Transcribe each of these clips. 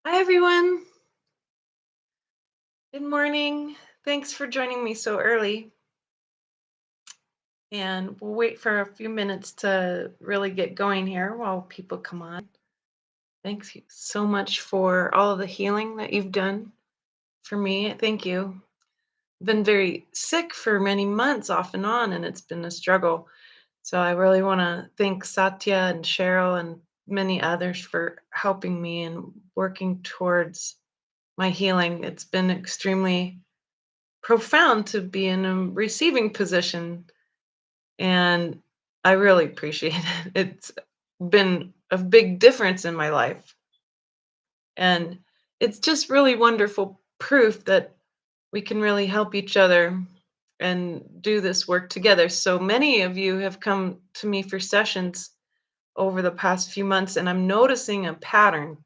Hi, everyone. Good morning. Thanks for joining me so early. And we'll wait for a few minutes to really get going here while people come on. Thanks so much for all of the healing that you've done for me. Thank you. Been very sick for many months off and on, and it's been a struggle. So I really want to thank Satya and Cheryl and many others for helping me and working towards my healing. It's been extremely profound to be in a receiving position, and I really appreciate it. It's been a big difference in my life, and it's just really wonderful proof that we can really help each other and do this work together. So many of you have come to me for sessions over the past few months, and I'm noticing a pattern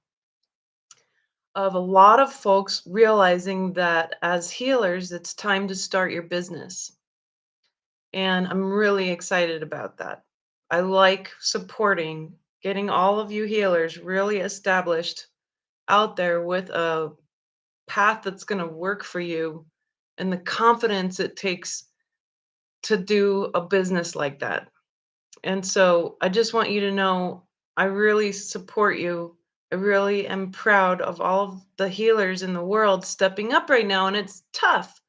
of a lot of folks realizing that as healers it's time to start your business. And I'm really excited about that. I like supporting getting all of you healers really established out there with a path that's going to work for you and the confidence it takes to do a business like that. And so I just want you to know I really support you. I really am proud of all of the healers in the world stepping up right now. And it's tough.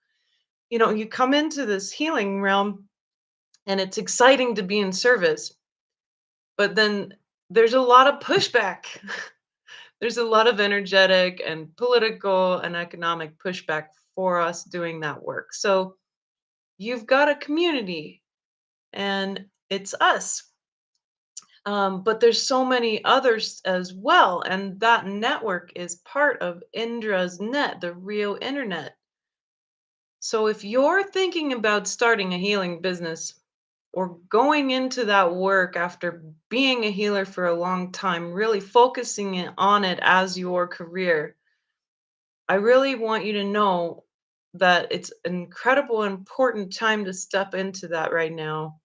You come into this healing realm and it's exciting to be in service. But then there's a lot of pushback. There's a lot of energetic and political and economic pushback for us doing that work. So you've got a community and it's us. But there's so many others as well. And that network is part of Indra's net, the real internet. So if you're thinking about starting a healing business, or going into that work after being a healer for a long time, really focusing on it as your career, I really want you to know that it's an incredible important time to step into that right now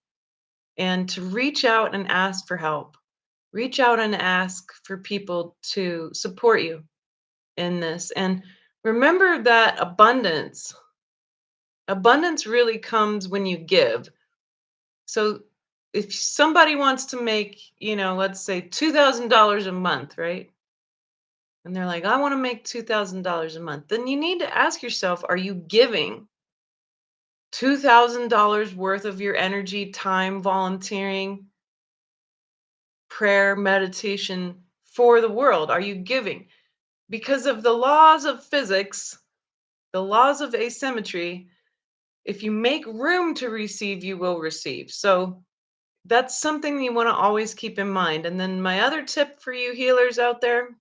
and to reach out and ask for help. Reach out and ask for people to support you in this. And remember that abundance really comes when you give. So if somebody wants to make, let's say $2,000 a month, right? And they're like, I want to make $2,000 a month. Then you need to ask yourself, are you giving $2,000 worth of your energy, time, volunteering, prayer, meditation for the world? Are you giving? Because of the laws of physics, the laws of asymmetry, if you make room to receive, you will receive. So that's something you want to always keep in mind. And then my other tip for you healers out there,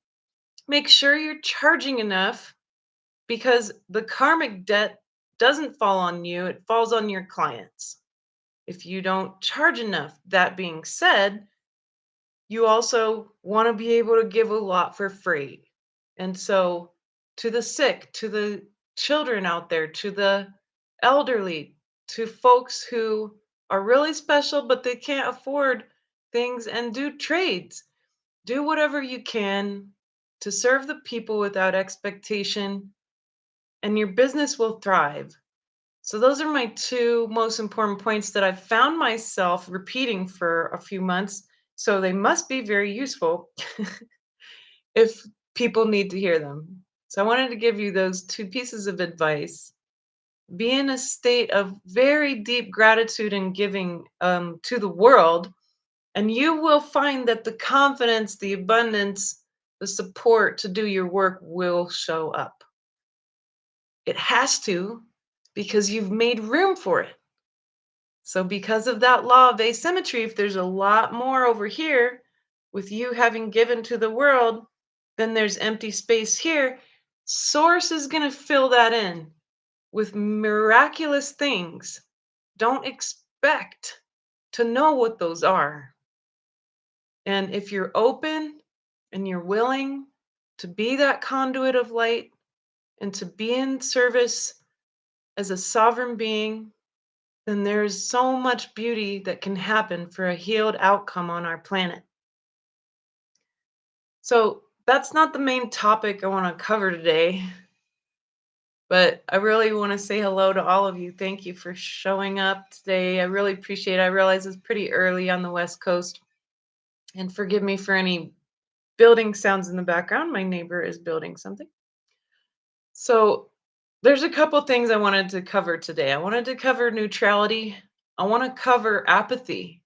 make sure you're charging enough because the karmic debt doesn't fall on you, it falls on your clients. If you don't charge enough, that being said, you also want to be able to give a lot for free. And so, to the sick, to the children out there, to the elderly, to folks who are really special, but they can't afford things and do trades, do whatever you can to serve the people without expectation, and your business will thrive. So, those are my two most important points that I've found myself repeating for a few months. So, they must be very useful if people need to hear them. So, I wanted to give you those two pieces of advice. Be in a state of very deep gratitude and giving to the world, and you will find that the confidence, the abundance, the support to do your work will show up. It has to because you've made room for it. So, because of that law of asymmetry, if there's a lot more over here with you having given to the world, then there's empty space here. Source is going to fill that in with miraculous things. Don't expect to know what those are. And if you're open and you're willing to be that conduit of light and to be in service as a sovereign being, then there's so much beauty that can happen for a healed outcome on our planet. So that's not the main topic I want to cover today, but I really want to say hello to all of you. Thank you for showing up today. I really appreciate it. I realize it's pretty early on the West Coast, and forgive me for any building sounds in the background. My neighbor is building something. So, there's a couple things I wanted to cover today. I wanted to cover neutrality. I want to cover apathy.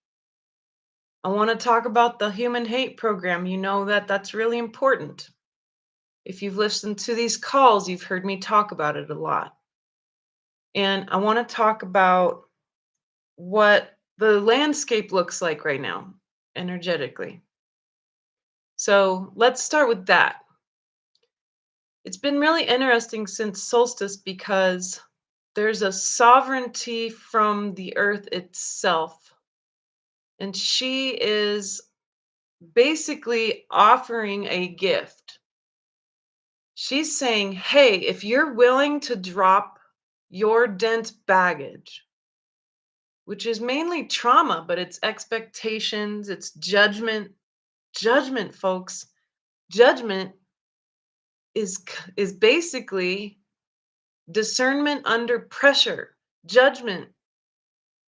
I want to talk about the human hate program. You know that that's really important. If you've listened to these calls, you've heard me talk about it a lot. And I want to talk about what the landscape looks like right now, energetically. So let's start with that. It's been really interesting since solstice because there's a sovereignty from the earth itself. And she is basically offering a gift. She's saying, hey, if you're willing to drop your dense baggage, which is mainly trauma, but it's expectations, it's judgment. Judgment, folks. Judgment is basically discernment under pressure. Judgment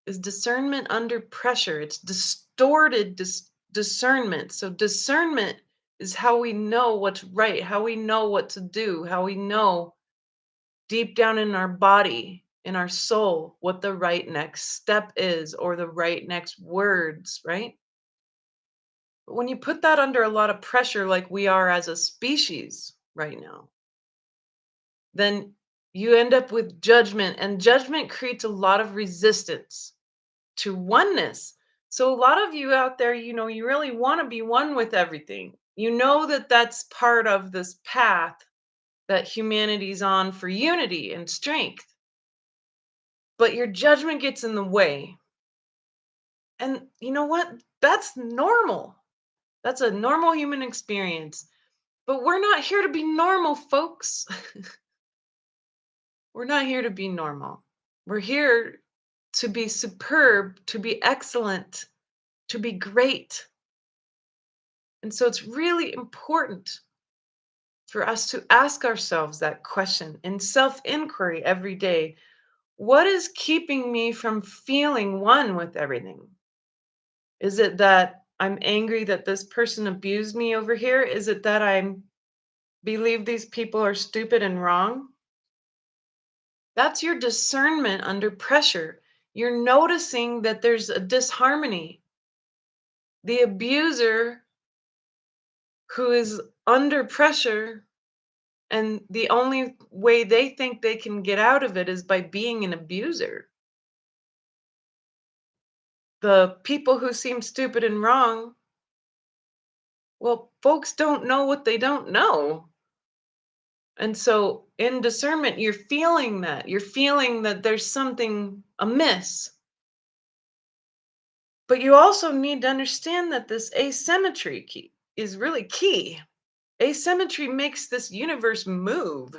is discernment under pressure. It's distorted discernment. So discernment is how we know what's right, how we know what to do, how we know deep down in our body, in our soul, what the right next step is or the right next words, right? But when you put that under a lot of pressure, like we are as a species right now, then you end up with judgment, and judgment creates a lot of resistance to oneness. So, a lot of you out there, you really want to be one with everything. You know that that's part of this path that humanity's on for unity and strength, but your judgment gets in the way. And you know what? That's normal. That's a normal human experience. But we're not here to be normal, folks. We're not here to be normal. We're here to be superb, to be excellent, to be great. And so it's really important for us to ask ourselves that question in self inquiry every day. What is keeping me from feeling one with everything? Is it that I'm angry that this person abused me over here? Is it that I believe these people are stupid and wrong? That's your discernment under pressure. You're noticing that there's a disharmony. The abuser who is under pressure, and the only way they think they can get out of it is by being an abuser. The people who seem stupid and wrong, well, folks don't know what they don't know. And so in discernment, you're feeling that. You're feeling that there's something amiss. But you also need to understand that this asymmetry is really key. Asymmetry makes this universe move.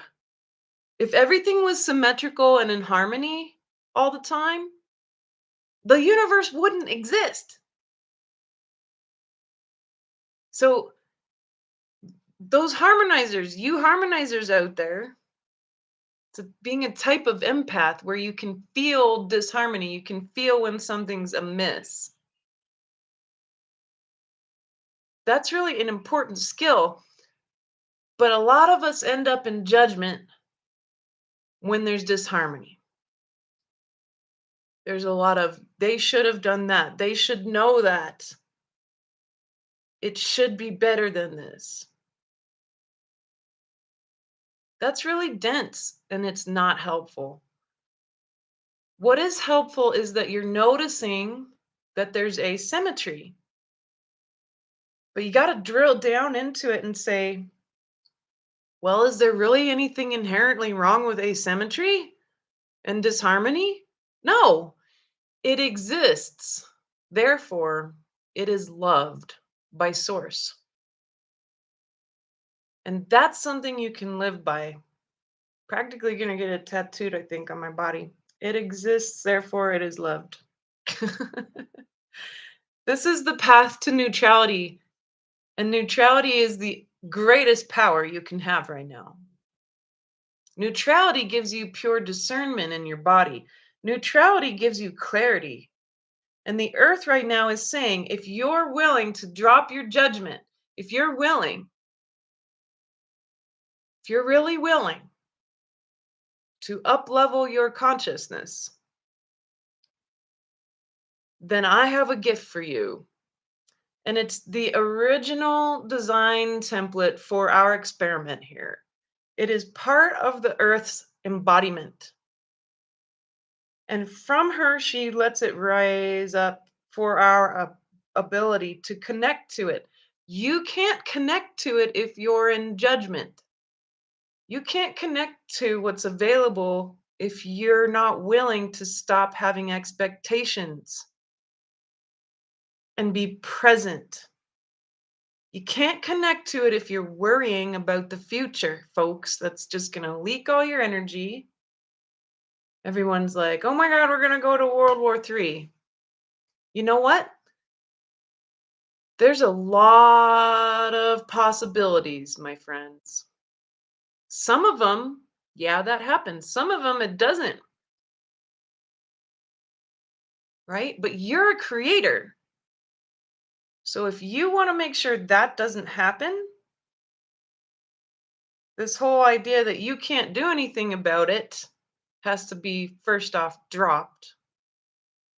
If everything was symmetrical and in harmony all the time, the universe wouldn't exist. So, those harmonizers, you harmonizers out there, to being a type of empath where you can feel disharmony, you can feel when something's amiss. That's really an important skill. But a lot of us end up in judgment when there's disharmony. There's a lot of, they should have done that. They should know that. It should be better than this. That's really dense and it's not helpful. What is helpful is that you're noticing that there's asymmetry, but you got to drill down into it and say, well, is there really anything inherently wrong with asymmetry and disharmony? No, it exists. Therefore, it is loved by Source. And that's something you can live by. Practically going to get it tattooed, I think, on my body. It exists, therefore, it is loved. This is the path to neutrality. And neutrality is the greatest power you can have right now. Neutrality gives you pure discernment in your body. Neutrality gives you clarity. And the earth right now is saying if you're willing to drop your judgment, if you're willing, if you're really willing to up level your consciousness, then I have a gift for you. And it's the original design template for our experiment here. It is part of the earth's embodiment. And from her, she lets it rise up for our ability to connect to it. You can't connect to it if you're in judgment. You can't connect to what's available if you're not willing to stop having expectations and be present. You can't connect to it if you're worrying about the future, folks. That's just going to leak all your energy. Everyone's like, oh my God, we're going to go to World War III. You know what? There's a lot of possibilities, my friends. Some of them, yeah, that happens. Some of them, it doesn't, right? But you're a creator. So if you want to make sure that doesn't happen, this whole idea that you can't do anything about it has to be first off dropped.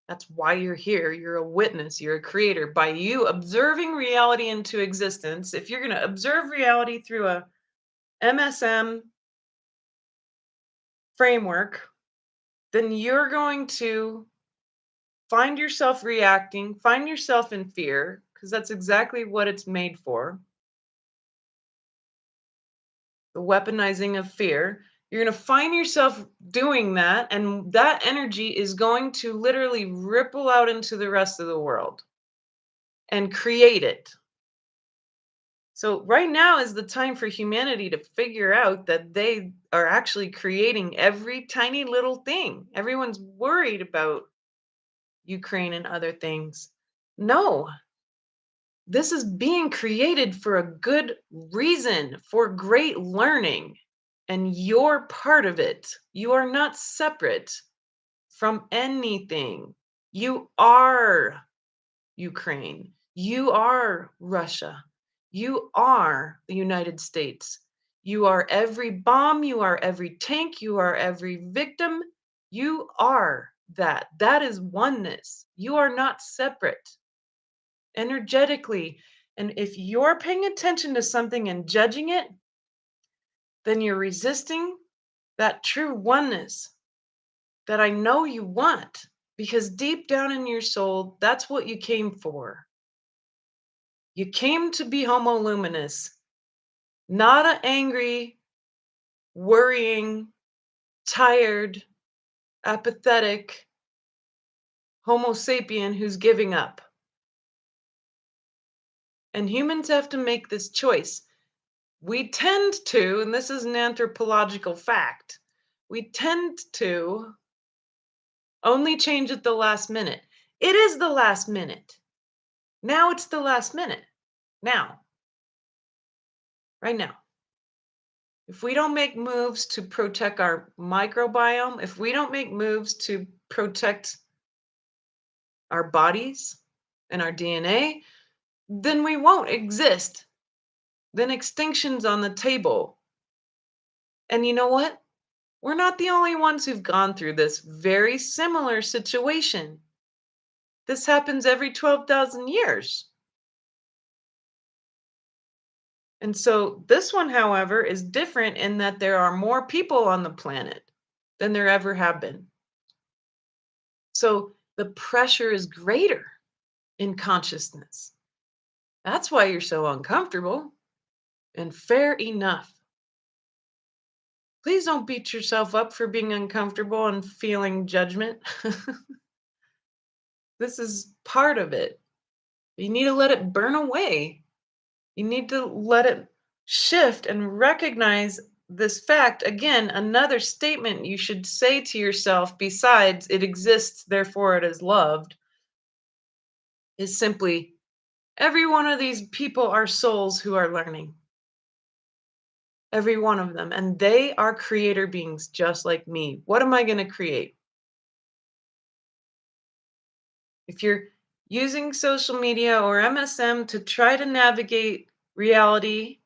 That's why you're here. You're a witness, you're a creator. By you observing reality into existence, if you're going to observe reality through a MSM framework, then you're going to find yourself reacting, find yourself in fear, because that's exactly what it's made for, the weaponizing of fear. You're going to find yourself doing that, and that energy is going to literally ripple out into the rest of the world and create it. So, right now is the time for humanity to figure out that they are actually creating every tiny little thing. Everyone's worried about Ukraine and other things. No, this is being created for a good reason, for great learning. And you're part of it. You are not separate from anything. You are Ukraine. You are Russia. You are the United States. You are every bomb. You are every tank. You are every victim. You are that. That is oneness. You are not separate energetically. And if you're paying attention to something and judging it, then you're resisting that true oneness that I know you want. Because deep down in your soul, that's what you came for. You came to be Homo luminous, not an angry, worrying, tired, apathetic Homo sapien who's giving up. And humans have to make this choice. We tend to, and this is an anthropological fact, we tend to only change at the last minute. It is the last minute. Now it's the last minute. Now, right now. If we don't make moves to protect our microbiome, if we don't make moves to protect our bodies and our DNA, then we won't exist. Then extinction's on the table. And you know what? We're not the only ones who've gone through this very similar situation. This happens every 12,000 years. And so this one, however, is different in that there are more people on the planet than there ever have been. So the pressure is greater in consciousness. That's why you're so uncomfortable. And fair enough. Please don't beat yourself up for being uncomfortable and feeling judgment. This is part of it. You need to let it burn away. You need to let it shift and recognize this fact. Again, another statement you should say to yourself, besides it exists, therefore it is loved, is simply every one of these people are souls who are learning. every one of them. And they are creator beings just like me. What am I going to create? If you're using social media or MSM to try to navigate reality,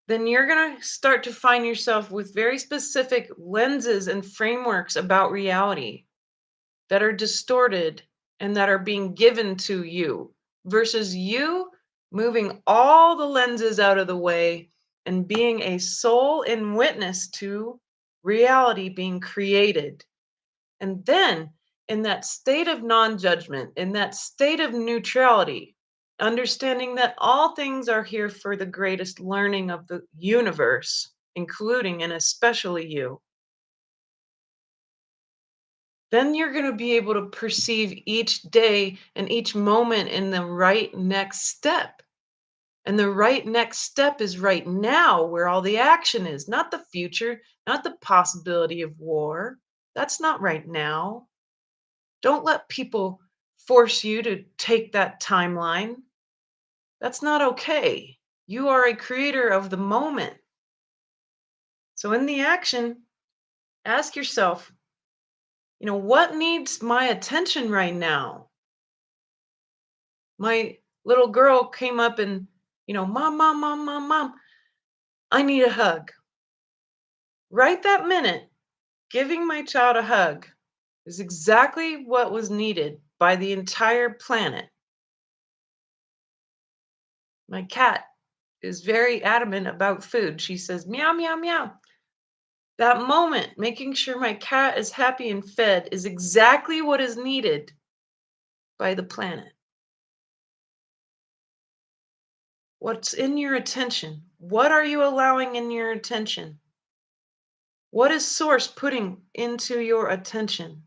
then you're going to start to find yourself with very specific lenses and frameworks about reality that are distorted and that are being given to you versus you moving all the lenses out of the way and being a soul in witness to reality being created. And then, in that state of non judgment, in that state of neutrality, understanding that all things are here for the greatest learning of the universe, including and especially you, then you're going to be able to perceive each day and each moment in the right next step. And the right next step is right now, where all the action is, not the future, not the possibility of war. That's not right now. Don't let people force you to take that timeline. That's not okay. You are a creator of the moment. So, in the action, ask yourself, what needs my attention right now? My little girl came up and, mom, mom, mom, mom, mom, I need a hug. Right that minute, giving my child a hug is exactly what was needed by the entire planet. My cat is very adamant about food. She says, meow, meow, meow. That moment, making sure my cat is happy and fed, is exactly what is needed by the planet. What's in your attention? What are you allowing in your attention? What is Source putting into your attention?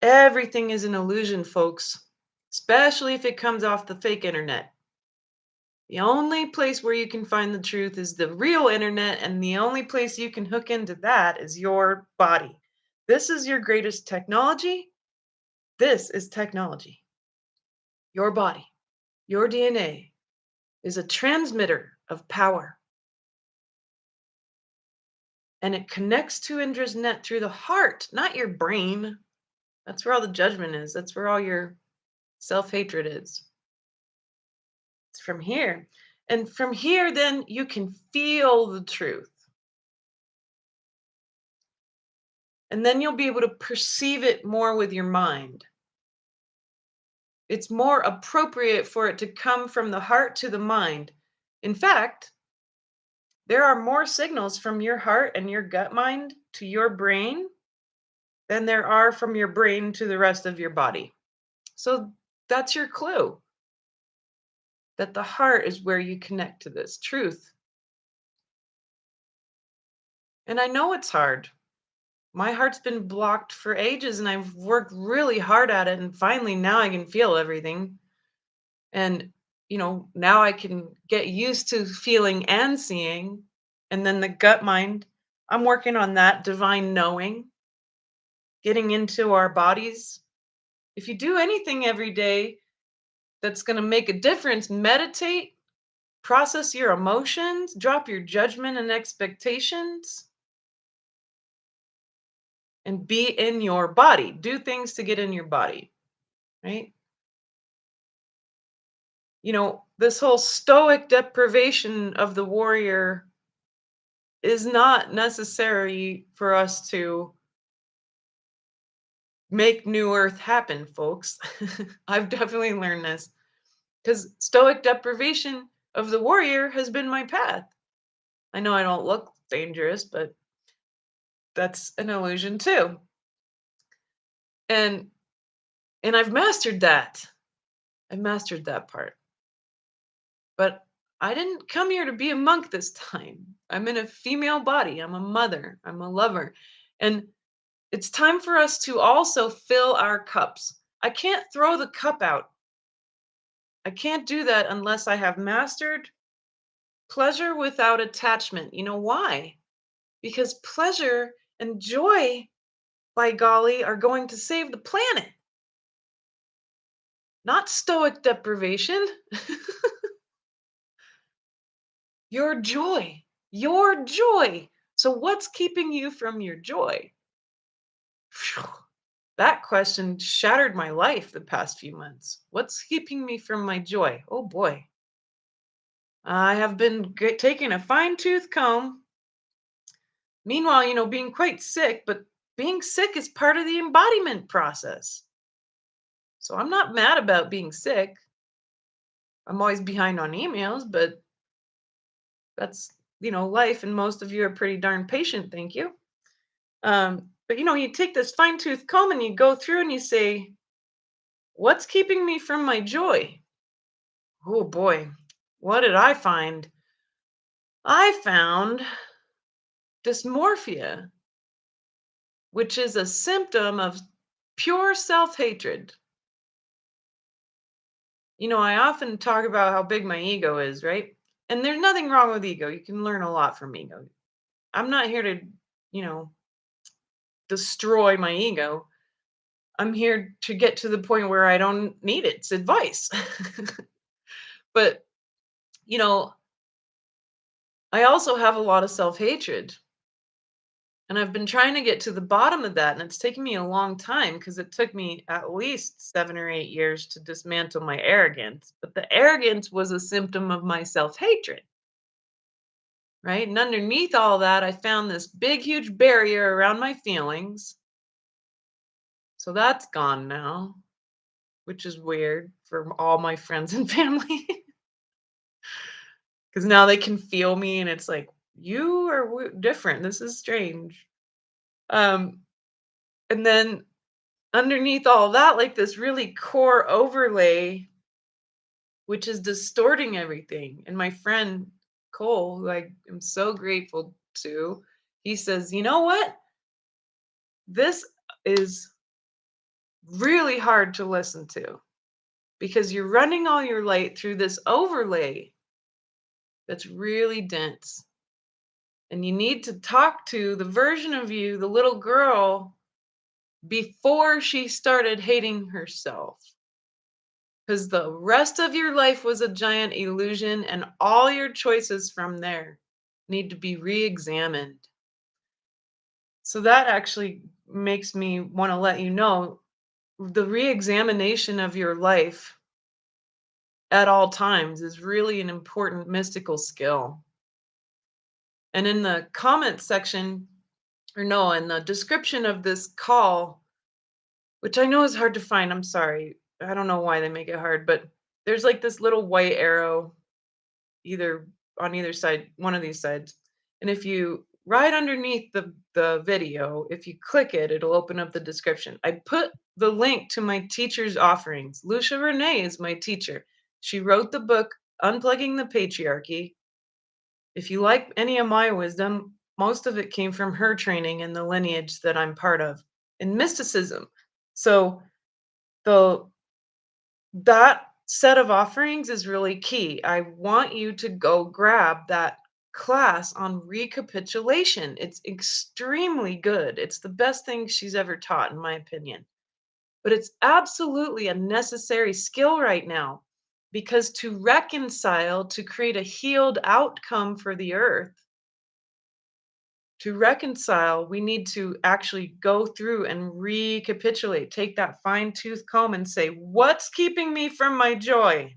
Everything is an illusion, folks, especially if it comes off the fake internet. The only place where you can find the truth is the real internet, and the only place you can hook into that is your body. This is your greatest technology. This is technology. Your body, your DNA is a transmitter of power, and it connects to Indra's net through the heart, not your brain. That's where all the judgment is. That's where all your self hatred is. It's from here. And from here, then you can feel the truth. And then you'll be able to perceive it more with your mind. It's more appropriate for it to come from the heart to the mind. In fact, there are more signals from your heart and your gut mind to your brain than there are from your brain to the rest of your body. So that's your clue that the heart is where you connect to this truth. And I know it's hard. My heart's been blocked for ages and I've worked really hard at it. And finally, now I can feel everything. And, now I can get used to feeling and seeing. And then the gut mind, I'm working on that divine knowing, getting into our bodies. If you do anything every day that's going to make a difference, meditate, process your emotions, drop your judgment and expectations, and be in your body. Do things to get in your body, right? This whole stoic deprivation of the warrior is not necessary for us to make new earth happen, folks. I've definitely learned this because stoic deprivation of the warrior has been my path. I know I don't look dangerous, but that's an illusion too. And I've mastered that. I've mastered that part. But I didn't come here to be a monk this time. I'm in a female body. I'm a mother. I'm a lover. And it's time for us to also fill our cups. I can't throw the cup out. I can't do that unless I have mastered pleasure without attachment. You know why? Because pleasure and joy, by golly, are going to save the planet, not stoic deprivation. Your joy. Your joy. So, what's keeping you from your joy? Phew. That question shattered my life the past few months. What's keeping me from my joy? Oh boy. I have been taking a fine tooth comb. Meanwhile, being quite sick, but being sick is part of the embodiment process. So I'm not mad about being sick. I'm always behind on emails, but that's, life. And most of you are pretty darn patient. Thank you. But you take this fine tooth comb and you go through and you say, what's keeping me from my joy? Oh boy. What did I find? I found dysmorphia, which is a symptom of pure self hatred. I often talk about how big my ego is, right? And there's nothing wrong with ego. You can learn a lot from ego. I'm not here to, you know, destroy my ego. I'm here to get to the point where I don't need its advice. But, you know, I also have a lot of self hatred. And I've been trying to get to the bottom of that. And it's taken me a long time because it took me at least 7 or 8 years to dismantle my arrogance. But the arrogance was a symptom of my self hatred. Right? And underneath all that, I found this big, huge barrier around my feelings. So that's gone now, which is weird for all my friends and family. Because now they can feel me and it's like, you are different. This is strange. Um, and then underneath all that, like this really core overlay, which is distorting everything. And my friend Cole, who I am so grateful to, he says, you know what? This is really hard to listen to because you're running all your light through this overlay that's really dense. And you need to talk to the version of you, the little girl, before she started hating herself. Because the rest of your life was a giant illusion, and all your choices from there need to be re examined. So that actually makes me want to let you know the re examination of your life at all times is really an important mystical skill. And in the comment section, or no, in the description of this call, which I know is hard to find, I'm sorry. I don't know why they make it hard, but there's like this little white arrow either on either side, one of these sides. And if you right underneath the video, if you click it, it'll open up the description. I put the link to my teacher's offerings. Lucia Renee is my teacher. She wrote the book Unplugging the Patriarchy. If you like any of my wisdom, most of it came from her training and the lineage that I'm part of in mysticism. So the that set of offerings is really key. I want you to go grab that class on recapitulation. It's extremely good. It's the best thing she's ever taught, in my opinion. But it's absolutely a necessary skill right now because to reconcile, to create a healed outcome for the earth, to reconcile, we need to actually go through and recapitulate, take that fine tooth comb and say, what's keeping me from my joy?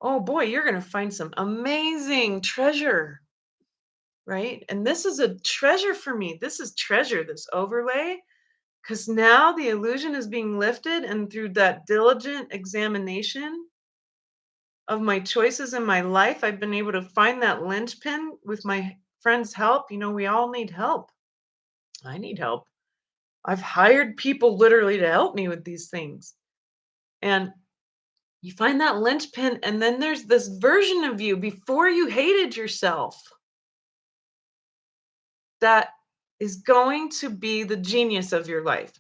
Oh boy, you're going to find some amazing treasure, right? And this is a treasure for me. This is treasure, this overlay, because now the illusion is being lifted. And through that diligent examination of my choices in my life, I've been able to find that linchpin with my friend's help. We all need help. I need help. I've hired people literally to help me with these things. And you find that linchpin, and then there's this version of you before you hated yourself that is going to be the genius of your life.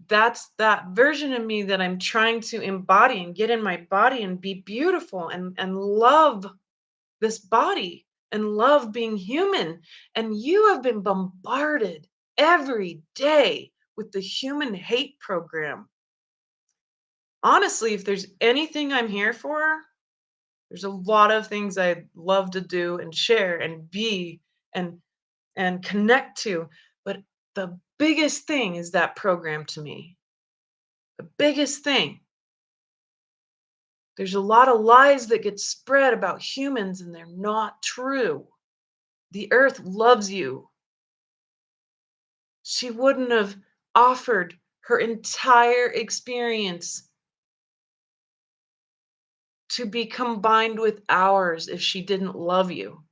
That's that version of me that I'm trying to embody and get in my body and be beautiful and love this body and love being human. And you have been bombarded every day with the human hate program. Honestly, if there's anything I'm here for, There's a lot of things I love to do and share and be and connect to, but the biggest thing is that program to me. The biggest thing. There's a lot of lies that get spread about humans and they're not true. The earth loves you. She wouldn't have offered her entire experience to be combined with ours if she didn't love you.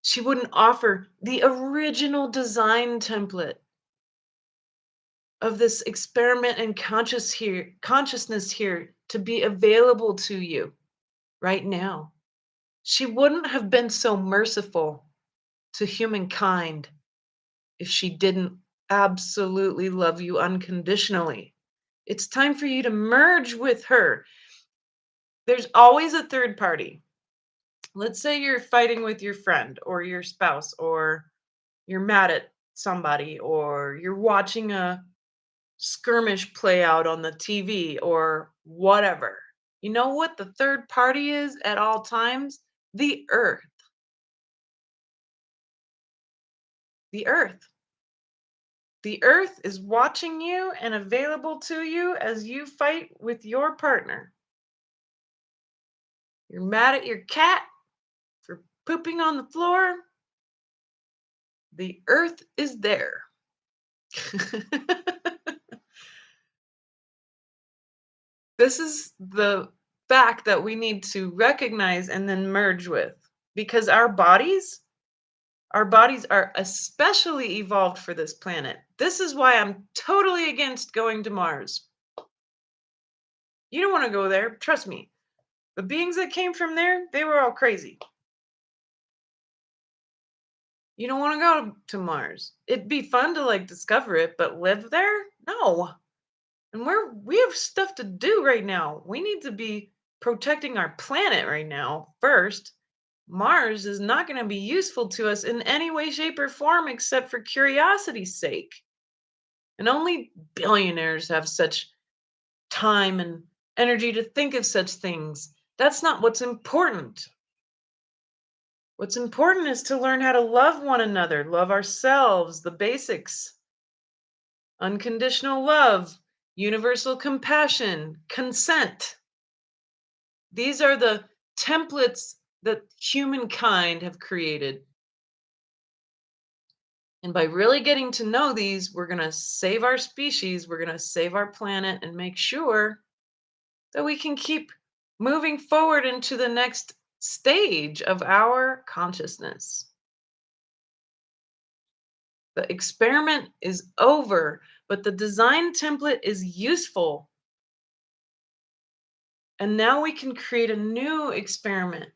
She wouldn't offer the original design template of this experiment and consciousness here to be available to you right now. She wouldn't have been so merciful to humankind if she didn't absolutely love you unconditionally. It's time for you to merge with her. There's always a third party. Let's say you're fighting with your friend or your spouse, or you're mad at somebody, or you're watching a skirmish play out on the TV or whatever. You know what the third party is at all times? The earth. The earth. The earth is watching you and available to you as you fight with your partner. You're mad at your cat for pooping on the floor. The earth is there. This is the fact that we need to recognize and then merge with, because our bodies are especially evolved for this planet. This is why I'm totally against going to Mars. You don't want to go there, trust me. The beings that came from there, they were all crazy. You don't want to go to Mars. It'd be fun to like discover it, but live there? No. And we have stuff to do right now. We need to be protecting our planet right now first. Mars is not going to be useful to us in any way, shape, or form except for curiosity's sake. And only billionaires have such time and energy to think of such things. That's not what's important. What's important is to learn how to love one another, love ourselves, the basics: unconditional love, universal compassion, consent. These are the templates that humankind have created. And by really getting to know these, we're going to save our species, we're going to save our planet, and make sure that we can keep moving forward into the next stage of our consciousness. The experiment is over, but the design template is useful. And now we can create a new experiment,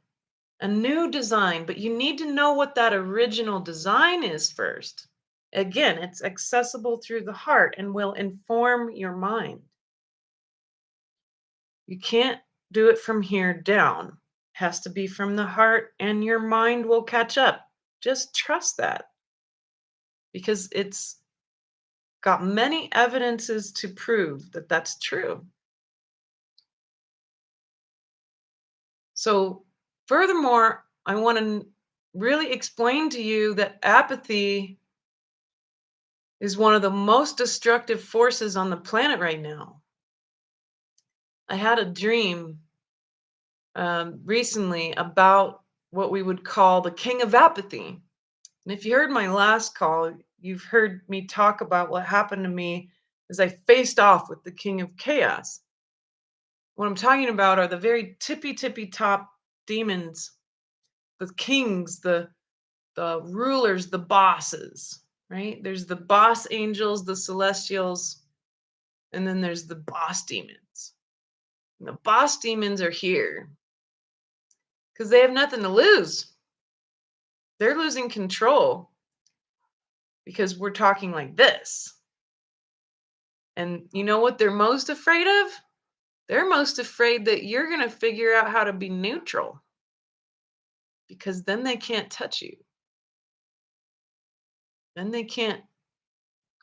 a new design, but you need to know what that original design is first. Again, it's accessible through the heart and will inform your mind. You can't do it from here down. It has to be from the heart, and your mind will catch up. Just trust that, because it's got many evidences to prove that that's true. So, furthermore, I want to really explain to you that apathy is one of the most destructive forces on the planet right now. I had a dream recently about what we would call the king of apathy. And if you heard my last call, you've heard me talk about what happened to me as I faced off with the king of chaos. What I'm talking about are the very tippy top demons, the kings, the rulers, the bosses, right? There's the boss angels, the celestials, and then there's the boss demons. And the boss demons are here because they have nothing to lose. They're losing control because we're talking like this. And you know what they're most afraid of? They're most afraid that you're going to figure out how to be neutral, because then they can't touch you. Then they can't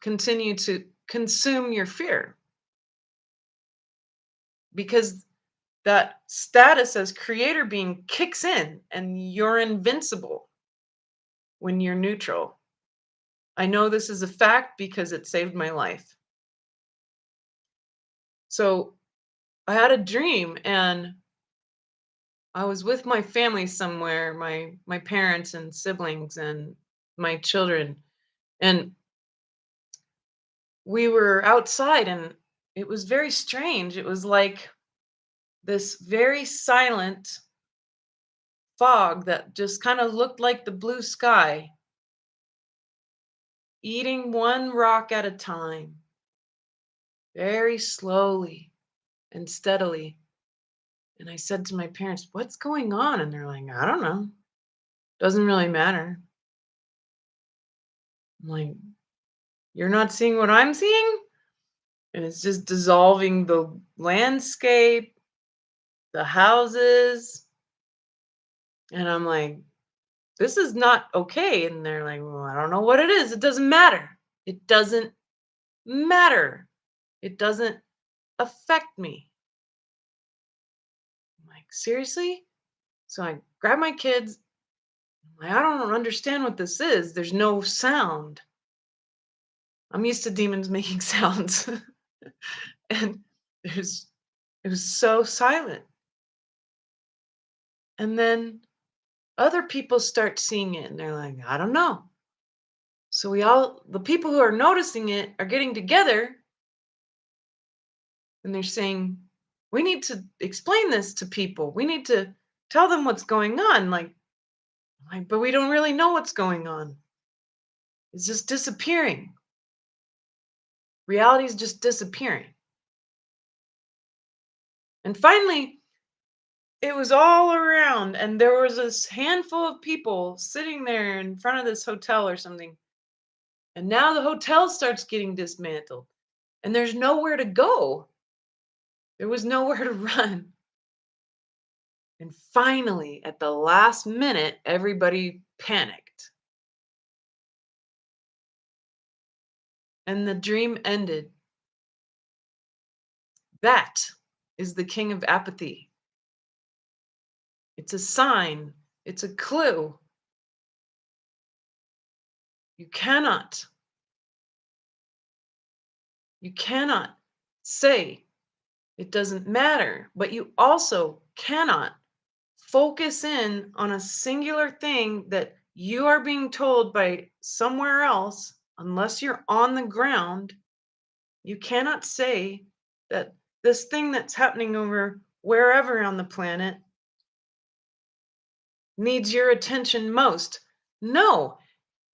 continue to consume your fear, because That status as creator being kicks in and you're invincible when you're neutral. I know this is a fact because it saved my life. So I had a dream and I was with my family somewhere, my parents and siblings and my children, and we were outside and it was very strange. It was like this very silent fog that just kind of looked like the blue sky, eating one rock at a time, very slowly and steadily. And I said to my parents, "What's going on?" And they're like, "I don't know. Doesn't really matter." I'm like, "You're not seeing what I'm seeing?" And it's just dissolving the landscape, the houses. And I'm like, "This is not okay." And they're like, "Well, I don't know what it is. It doesn't matter. It doesn't matter. It doesn't affect me." I'm like, "Seriously?" So I grab my kids. I'm like, "I don't understand what this is. There's no sound. I'm used to demons making sounds." And there's it was so silent. And then other people start seeing it and they're like, "I don't know." So the people who are noticing it are getting together and they're saying, "We need to explain this to people. We need to tell them what's going on." But we don't really know what's going on. It's just disappearing. Reality is just disappearing. And finally, it was all around, and there was this handful of people sitting there in front of this hotel or something. And now the hotel starts getting dismantled, and there's nowhere to go. There was nowhere to run. And finally, at the last minute, everybody panicked. And the dream ended. That is the king of apathy. It's a sign, it's a clue. You cannot, you cannot say it doesn't matter, but you also cannot focus in on a singular thing that you are being told by somewhere else unless you're on the ground. You cannot say that this thing that's happening over wherever on the planet needs your attention most. No,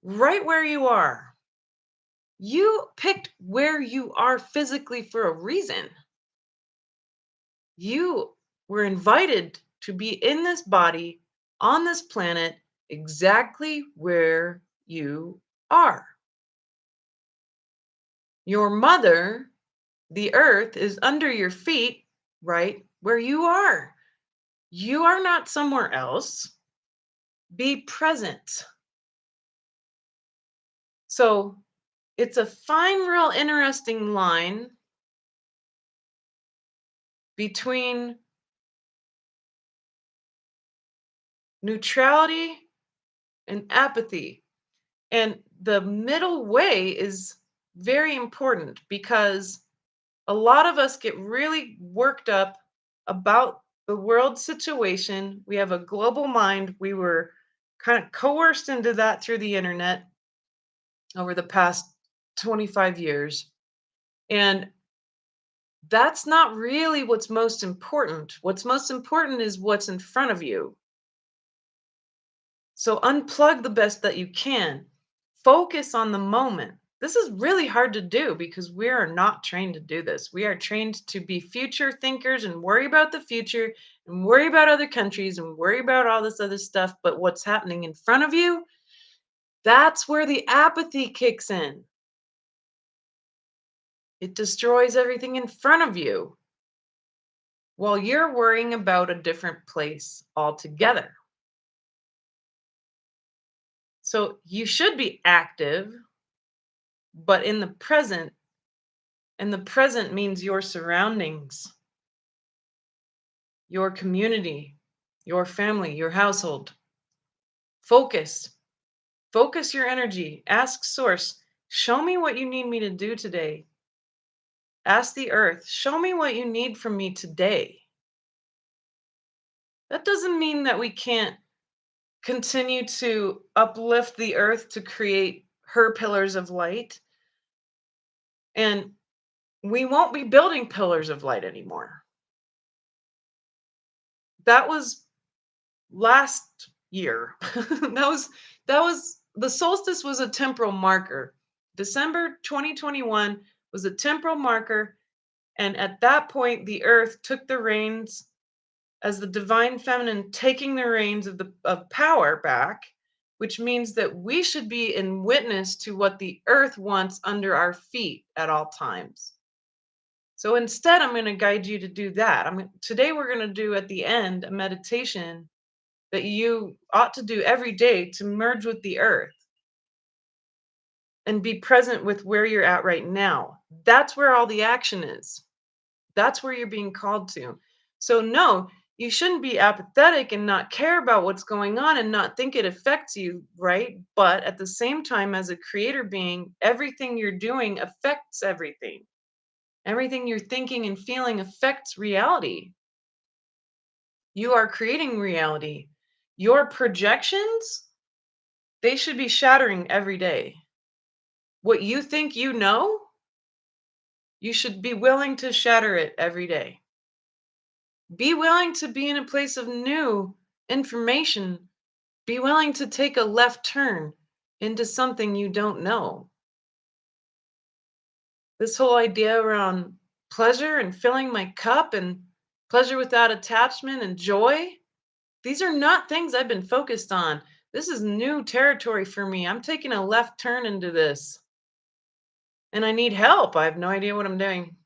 right where you are. You picked where you are physically for a reason. You were invited to be in this body on this planet exactly where you are. Your mother, the earth, is under your feet right where you are. You are not somewhere else. Be present. So it's a fine, real interesting line between neutrality and apathy. And the middle way is very important because a lot of us get really worked up about the world situation. We have a global mind. We were kind of coerced into that through the internet over the past 25 years. And that's not really what's most important. What's most important is what's in front of you. So unplug the best that you can. Focus on the moment. This is really hard to do because we are not trained to do this. We are trained to be future thinkers and worry about the future and worry about other countries and worry about all this other stuff. But what's happening in front of you, that's where the apathy kicks in. It destroys everything in front of you while you're worrying about a different place altogether. So you should be active, but in the present, and the present means your surroundings. your community, your family, your household. Focus. Focus your energy. Ask Source, show me what you need me to do today. Ask the earth, show me what you need from me today. That doesn't mean that we can't continue to uplift the earth to create her pillars of light. And we won't be building pillars of light anymore. That was last year. That was the solstice was a temporal marker. December 2021 was a temporal marker, and at that point the earth took the reins as the divine feminine taking the reins of power back, which means that we should be in witness to what the earth wants under our feet at all times. So instead, I'm going to guide you to do that. Today we're going to do at the end a meditation that you ought to do every day to merge with the earth and be present with where you're at right now. That's where all the action is. That's where you're being called to. So, no, you shouldn't be apathetic and not care about what's going on and not think it affects you, right? But at the same time, as a creator being, everything you're doing affects everything. Everything you're thinking and feeling affects reality. You are creating reality. Your projections, they should be shattering every day. What you think you know, you should be willing to shatter it every day. Be willing to be in a place of new information. Be willing to take a left turn into something you don't know. This whole idea around pleasure and filling my cup and pleasure without attachment and joy, these are not things I've been focused on. This is new territory for me. I'm taking a left turn into this. And I need help. I have no idea what I'm doing.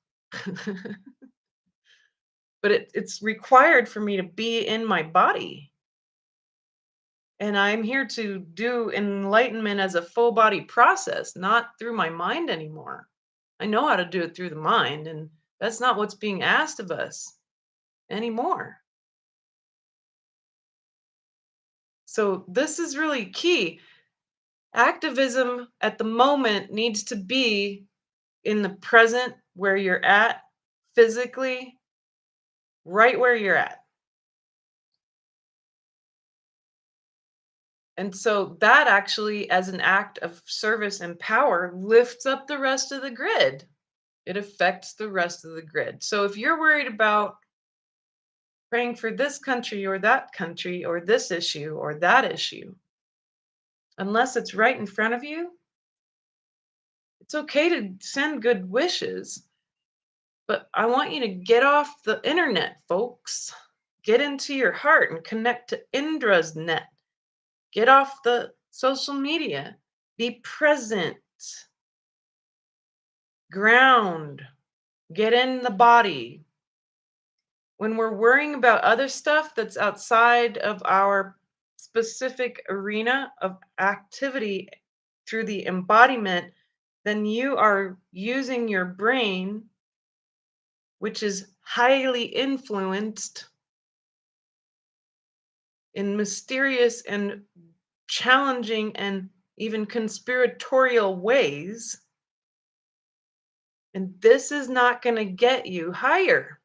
But it's required for me to be in my body. And I'm here to do enlightenment as a full body process, not through my mind anymore. I know how to do it through the mind, and that's not what's being asked of us anymore. So, this is really key. Activism at the moment needs to be in the present where you're at physically, right where you're at. And so that actually, as an act of service and power, lifts up the rest of the grid. It affects the rest of the grid. So if you're worried about praying for this country or that country or this issue or that issue, unless it's right in front of you, it's okay to send good wishes. But I want you to get off the internet, folks. Get into your heart and connect to Indra's net. Get off the social media. Be present. Ground. Get in the body. When we're worrying about other stuff that's outside of our specific arena of activity through the embodiment, then you are using your brain, which is highly influenced in mysterious and challenging and even conspiratorial ways. And this is not going to get you higher.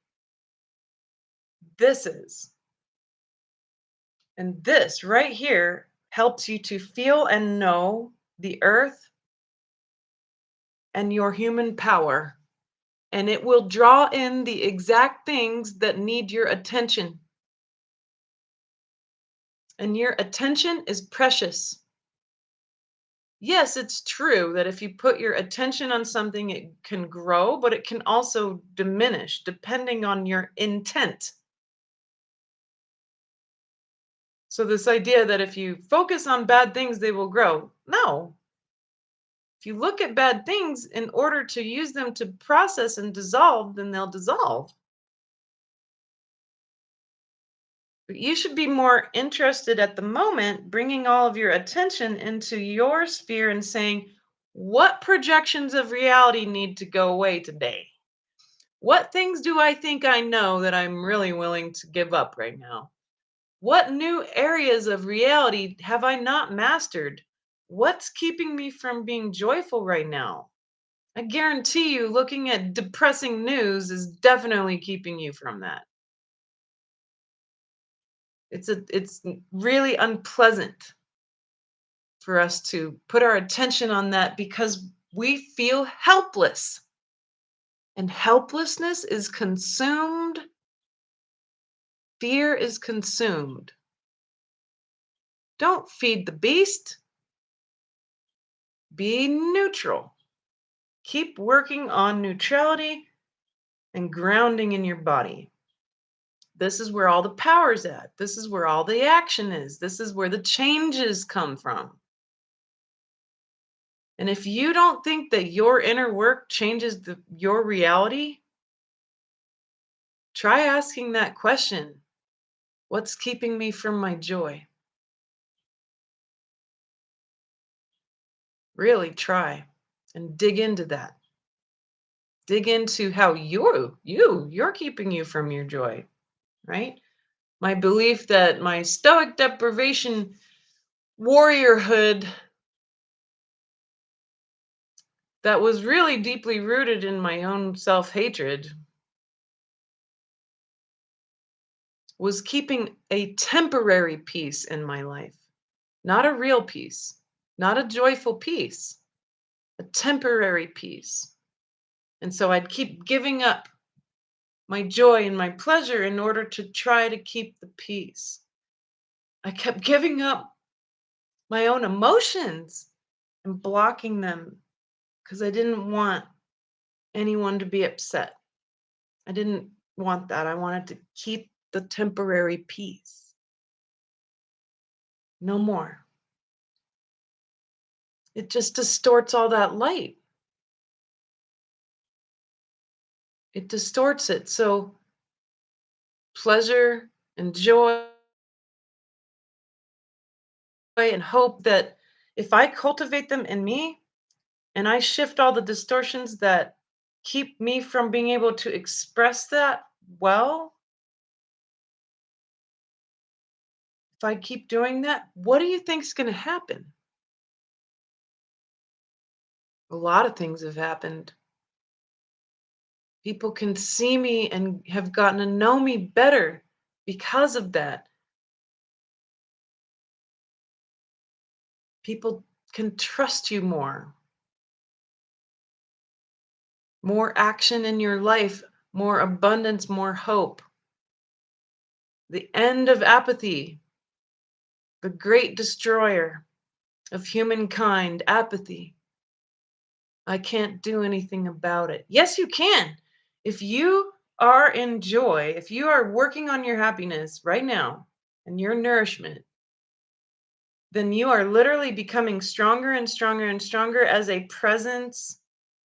This is. And this right here helps you to feel and know the earth and your human power. And it will draw in the exact things that need your attention. And your attention is precious. Yes, it's true that if you put your attention on something, it can grow, but it can also diminish depending on your intent. So, this idea that if you focus on bad things, they will grow. No. If you look at bad things in order to use them to process and dissolve, then they'll dissolve. But you should be more interested at the moment, bringing all of your attention into your sphere and saying, what projections of reality need to go away today? What things do I think I know that I'm really willing to give up right now? What new areas of reality have I not mastered? What's keeping me from being joyful right now? I guarantee you, looking at depressing news is definitely keeping you from that. It's really unpleasant for us to put our attention on that because we feel helpless. And helplessness is consumed, fear is consumed. Don't feed the beast, be neutral. Keep working on neutrality and grounding in your body. This is where all the power's at. This is where all the action is. This is where the changes come from. And if you don't think that your inner work changes your reality, try asking that question. What's keeping me from my joy? Really try and dig into that. Dig into how you're keeping you from your joy, right? My belief that my stoic deprivation warriorhood that was really deeply rooted in my own self-hatred was keeping a temporary peace in my life, not a real peace, not a joyful peace, a temporary peace. And so I'd keep giving up my joy and my pleasure in order to try to keep the peace. I kept giving up my own emotions and blocking them because I didn't want anyone to be upset. I didn't want that. I wanted to keep the temporary peace. No more. It just distorts all that light. It distorts it. So pleasure and joy and hope that if I cultivate them in me and I shift all the distortions that keep me from being able to express that well, if I keep doing that, what do you think's going to happen? A lot of things have happened. People can see me and have gotten to know me better because of that. People can trust you more action in your life, more abundance, more hope. The end of apathy, the great destroyer of humankind, apathy. I can't do anything about it. Yes, you can. If you are in joy, if you are working on your happiness right now and your nourishment, then you are literally becoming stronger and stronger and stronger as a presence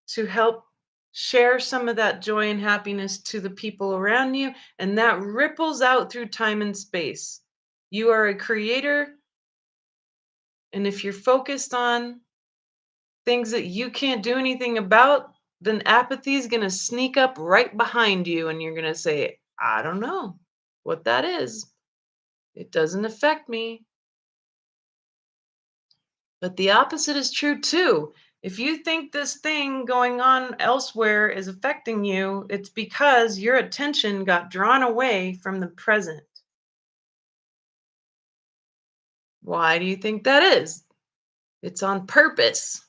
to help share some of that joy and happiness to the people around you. And that ripples out through time and space. You are a creator. And if you're focused on things that you can't do anything about, then apathy is going to sneak up right behind you. And you're going to say, I don't know what that is. It doesn't affect me. But the opposite is true too. If you think this thing going on elsewhere is affecting you, it's because your attention got drawn away from the present. Why do you think that is? It's on purpose,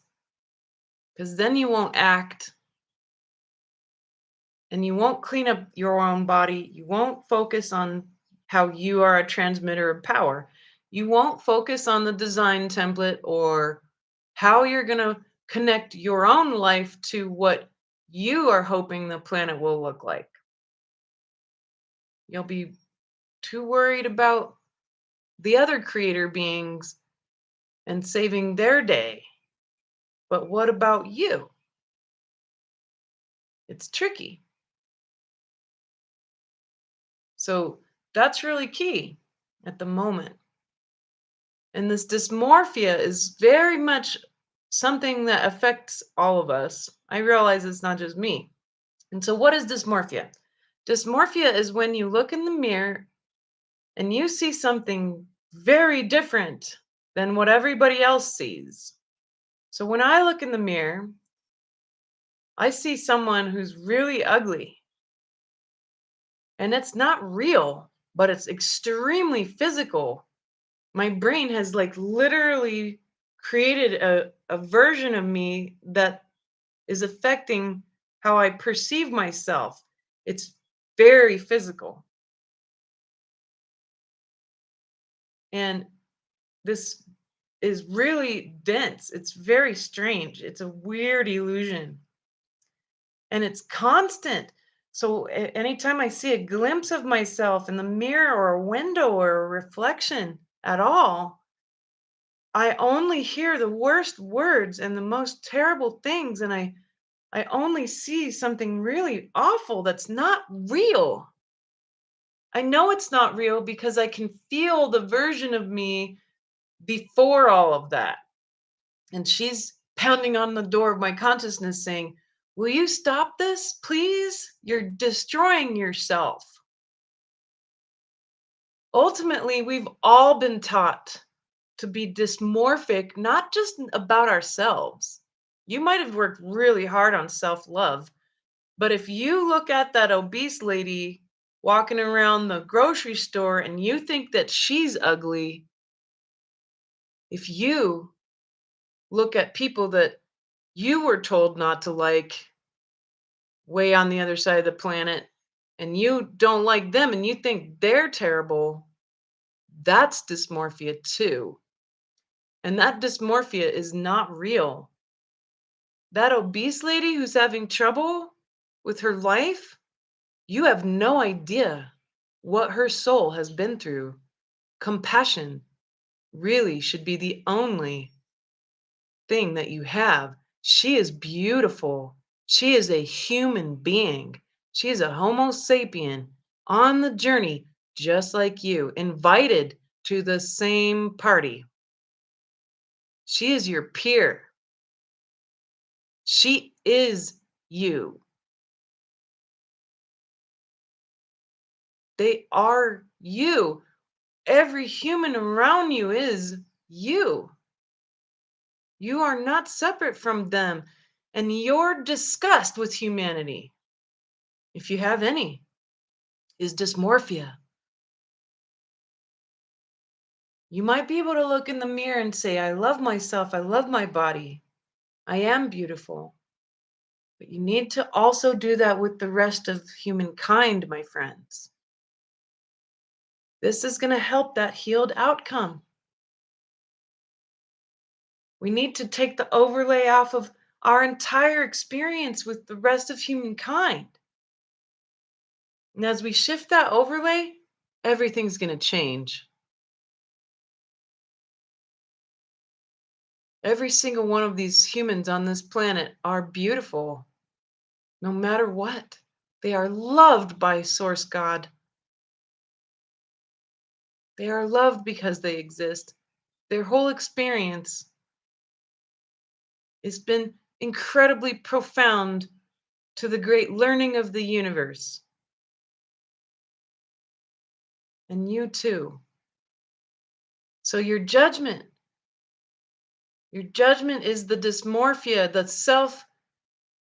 because then you won't act and you won't clean up your own body. You won't focus on how you are a transmitter of power. You won't focus on the design template or how you're going to connect your own life to what you are hoping the planet will look like. You'll be too worried about the other creator beings and saving their day. But what about you? It's tricky. So that's really key at the moment. And this dysmorphia is very much something that affects all of us. I realize it's not just me. And so, what is dysmorphia? Dysmorphia is when you look in the mirror and you see something very different than what everybody else sees. So, when I look in the mirror, I see someone who's really ugly, and it's not real, but it's extremely physical. My brain has like literally created a version of me that is affecting how I perceive myself. It's very physical. And this is really dense. It's very strange. It's a weird illusion and it's constant. So anytime I see a glimpse of myself in the mirror or a window or a reflection at all, I only hear the worst words and the most terrible things, and I only see something really awful that's not real. I know it's not real because I can feel the version of me before all of that. And she's pounding on the door of my consciousness saying, "Will you stop this, please? You're destroying yourself." Ultimately, we've all been taught to be dysmorphic, not just about ourselves. You might have worked really hard on self love, but if you look at that obese lady walking around the grocery store and you think that she's ugly, if you look at people that you were told not to like way on the other side of the planet and you don't like them and you think they're terrible, that's dysmorphia too. And that dysmorphia is not real. That obese lady who's having trouble with her life, you have no idea what her soul has been through. Compassion really should be the only thing that you have. She is beautiful. She is a human being. She is a Homo sapien on the journey, just like you, invited to the same party. She is your peer. She is you. They are you. Every human around you is you. You are not separate from them. And your disgust with humanity, if you have any, is dysmorphia. You might be able to look in the mirror and say, "I love myself. I love my body. I am beautiful." But you need to also do that with the rest of humankind, my friends. This is going to help that healed outcome. We need to take the overlay off of our entire experience with the rest of humankind. And as we shift that overlay, everything's going to change. Every single one of these humans on this planet are beautiful, no matter what. They are loved by Source God. They are loved because they exist. Their whole experience has been incredibly profound to the great learning of the universe. And you too. So your judgment is the dysmorphia. The self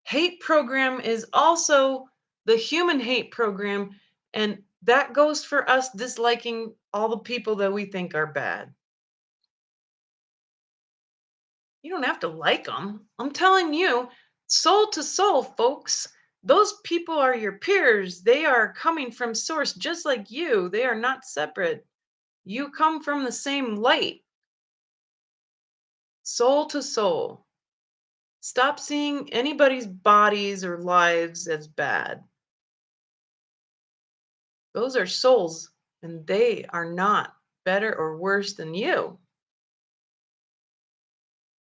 hate program is also the human hate program. And that goes for us disliking all the people that we think are bad. You don't have to like them. I'm telling you, soul to soul, folks. Those people are your peers. They are coming from source just like you. They are not separate. You come from the same light, soul to soul. Stop seeing anybody's bodies or lives as bad. Those are souls, and they are not better or worse than you.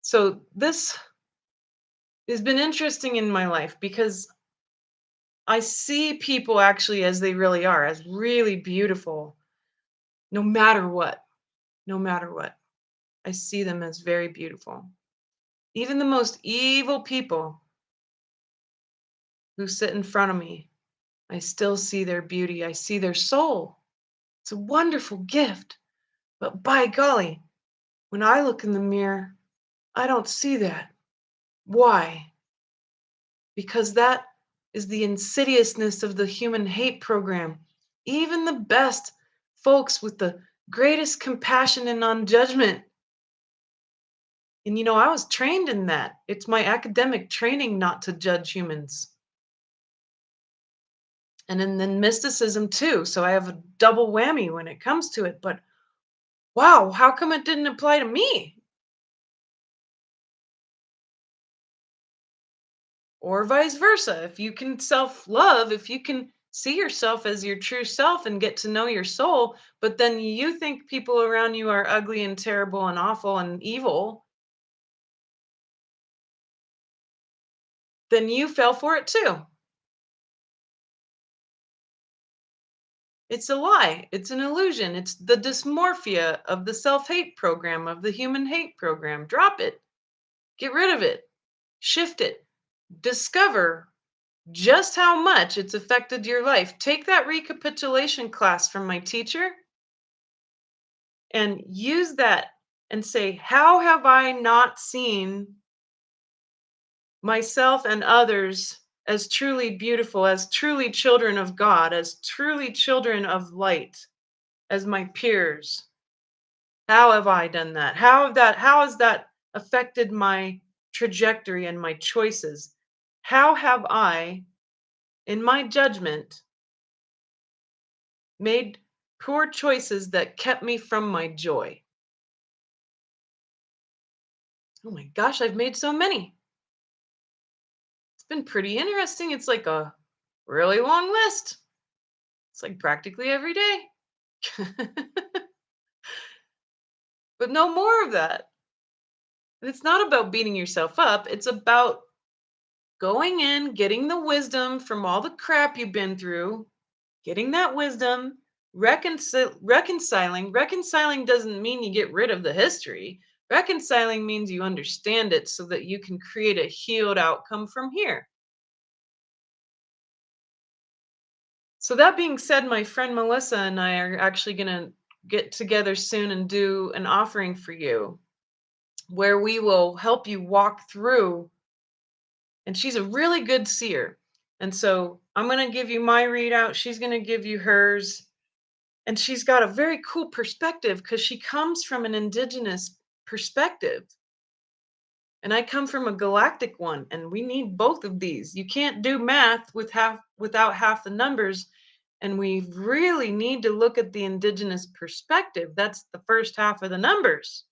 So, this has been interesting in my life because I see people actually as they really are, as really beautiful, no matter what. No matter what. I see them as very beautiful. Even the most evil people who sit in front of me, I still see their beauty. I see their soul. It's a wonderful gift. But by golly, when I look in the mirror, I don't see that. Why? Because that is the insidiousness of the human hate program. Even the best folks with the greatest compassion and non judgment. And I was trained in that. It's my academic training not to judge humans. And then mysticism too. So I have a double whammy when it comes to it. But wow, how come it didn't apply to me? Or vice versa. If you can self love, if you can see yourself as your true self and get to know your soul, but then you think people around you are ugly and terrible and awful and evil, then you fell for it too. It's a lie. It's an illusion. It's the dysmorphia of the self hate program, of the human hate program. Drop it, get rid of it, shift it, discover just how much it's affected your life. Take that recapitulation class from my teacher and use that and say, how have I not seen myself and others as truly beautiful, as truly children of God, as truly children of light, as my peers? How have I done that? How has that affected my trajectory and my choices? How have I, in my judgment, made poor choices that kept me from my joy? Oh my gosh, I've made so many. It's been pretty interesting. It's like a really long list. It's like practically every day. But no more of that. And it's not about beating yourself up. It's about going in, getting the wisdom from all the crap you've been through, getting that wisdom, reconciling. Reconciling doesn't mean you get rid of the history. Reconciling means you understand it so that you can create a healed outcome from here. So, that being said, my friend Melissa and I are actually going to get together soon and do an offering for you where we will help you walk through. And she's a really good seer. And so, I'm going to give you my readout. She's going to give you hers. And she's got a very cool perspective because she comes from an indigenous perspective. And I come from a galactic one, and we need both of these. You can't do math without half the numbers, and we really need to look at the indigenous perspective. That's the first half of the numbers.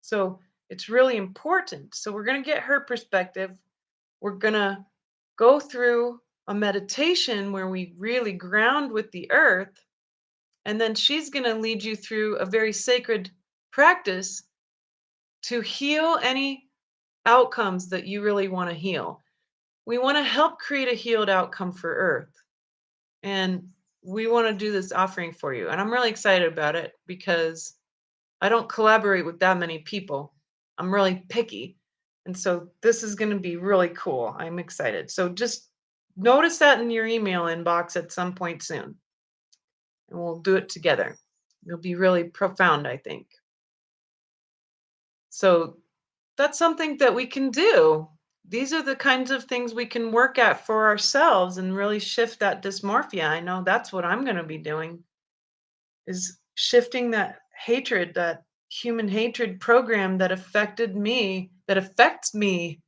So it's really important. So we're going to get her perspective. We're going to go through a meditation where we really ground with the earth, and then she's going to lead you through a very sacred practice to heal any outcomes that you really want to heal. We want to help create a healed outcome for Earth. And we want to do this offering for you. And I'm really excited about it because I don't collaborate with that many people. I'm really picky. And so this is going to be really cool. I'm excited. So just notice that in your email inbox at some point soon. And we'll do it together. It'll be really profound, I think. So that's something that we can do. These are the kinds of things we can work at for ourselves and really shift that dysmorphia. I know that's what I'm going to be doing is shifting that hatred, that human hatred program that affected me, that affects me.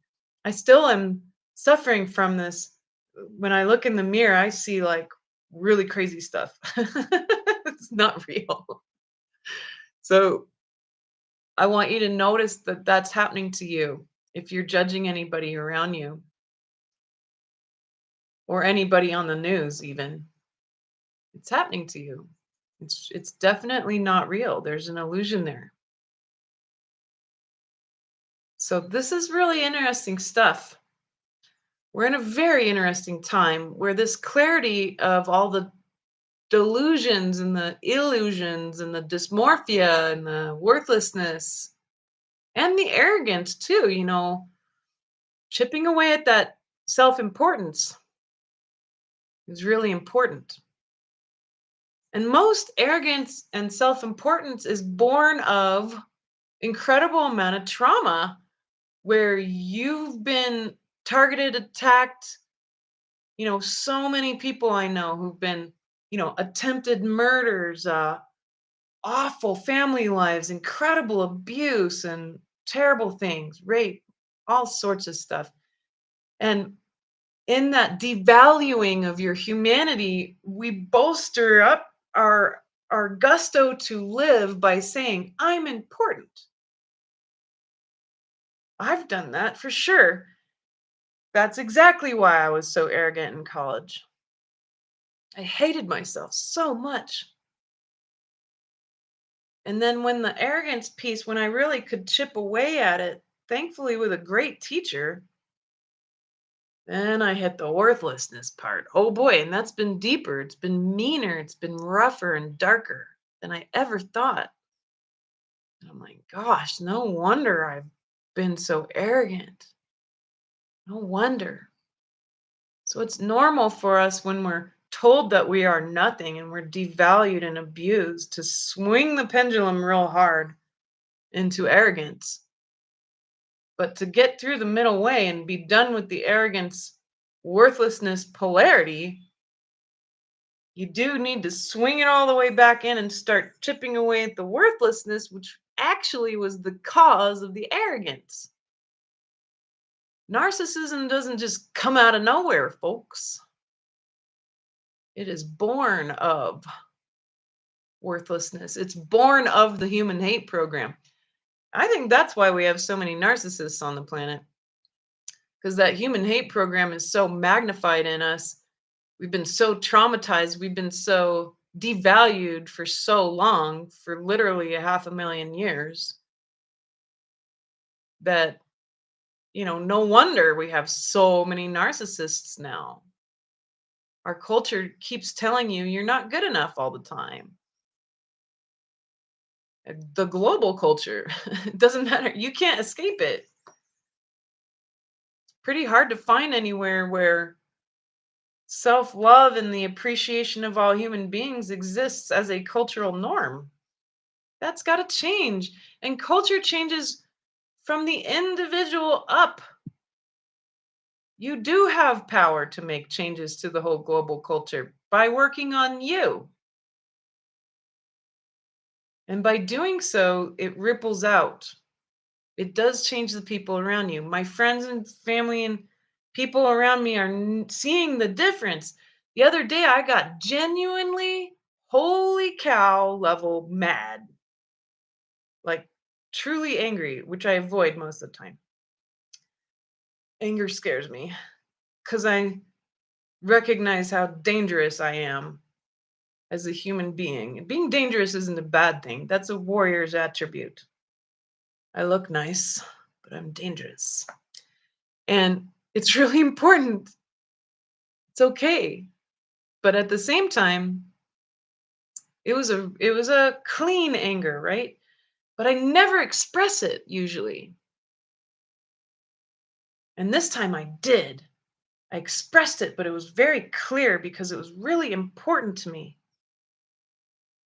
I still am suffering from this. When I look in the mirror, I see like really crazy stuff. It's not real. So I want you to notice that that's happening to you if you're judging anybody around you or anybody on the news even. It's happening to you. It's definitely not real. There's an illusion there. So this is really interesting stuff. We're in a very interesting time where this clarity of all the delusions and the illusions and the dysmorphia and the worthlessness and the arrogance too, chipping away at that self importance is really important. And most arrogance and self importance is born of incredible amount of trauma where you've been targeted, attacked. So many people I know who've been, attempted murders, awful family lives, incredible abuse and terrible things, rape, all sorts of stuff. And in that devaluing of your humanity, we bolster up our gusto to live by saying, I'm important. I've done that for sure. That's exactly why I was so arrogant in college. I hated myself so much. And then when the arrogance piece, when I really could chip away at it, thankfully with a great teacher, then I hit the worthlessness part. Oh boy, and that's been deeper. It's been meaner. It's been rougher and darker than I ever thought. And I'm like, gosh, no wonder I've been so arrogant. No wonder. So it's normal for us when we're told that we are nothing and we're devalued and abused to swing the pendulum real hard into arrogance. But to get through the middle way and be done with the arrogance, worthlessness polarity, you do need to swing it all the way back in and start chipping away at the worthlessness, which actually was the cause of the arrogance. Narcissism doesn't just come out of nowhere, folks. It is born of worthlessness. It's born of the human hate program. I think that's why we have so many narcissists on the planet, because that human hate program is so magnified in us. We've been so traumatized. We've been so devalued for so long, for literally a half a million years, that, no wonder we have so many narcissists now. Our culture keeps telling you you're not good enough all the time. The global culture, it doesn't matter. You can't escape it. Pretty hard to find anywhere where self love and the appreciation of all human beings exists as a cultural norm. That's got to change. And culture changes from the individual up. You do have power to make changes to the whole global culture by working on you. And by doing so, it ripples out. It does change the people around you. My friends and family and people around me are seeing the difference. The other day, I got genuinely, holy cow level mad, like truly angry, which I avoid most of the time. Anger scares me because I recognize how dangerous I am as a human being. And being dangerous isn't a bad thing, that's a warrior's attribute. I look nice, but I'm dangerous. And it's really important. It's okay. But at the same time, it was a clean anger, right? But I never express it usually. And this time I did. I expressed it, but it was very clear because it was really important to me.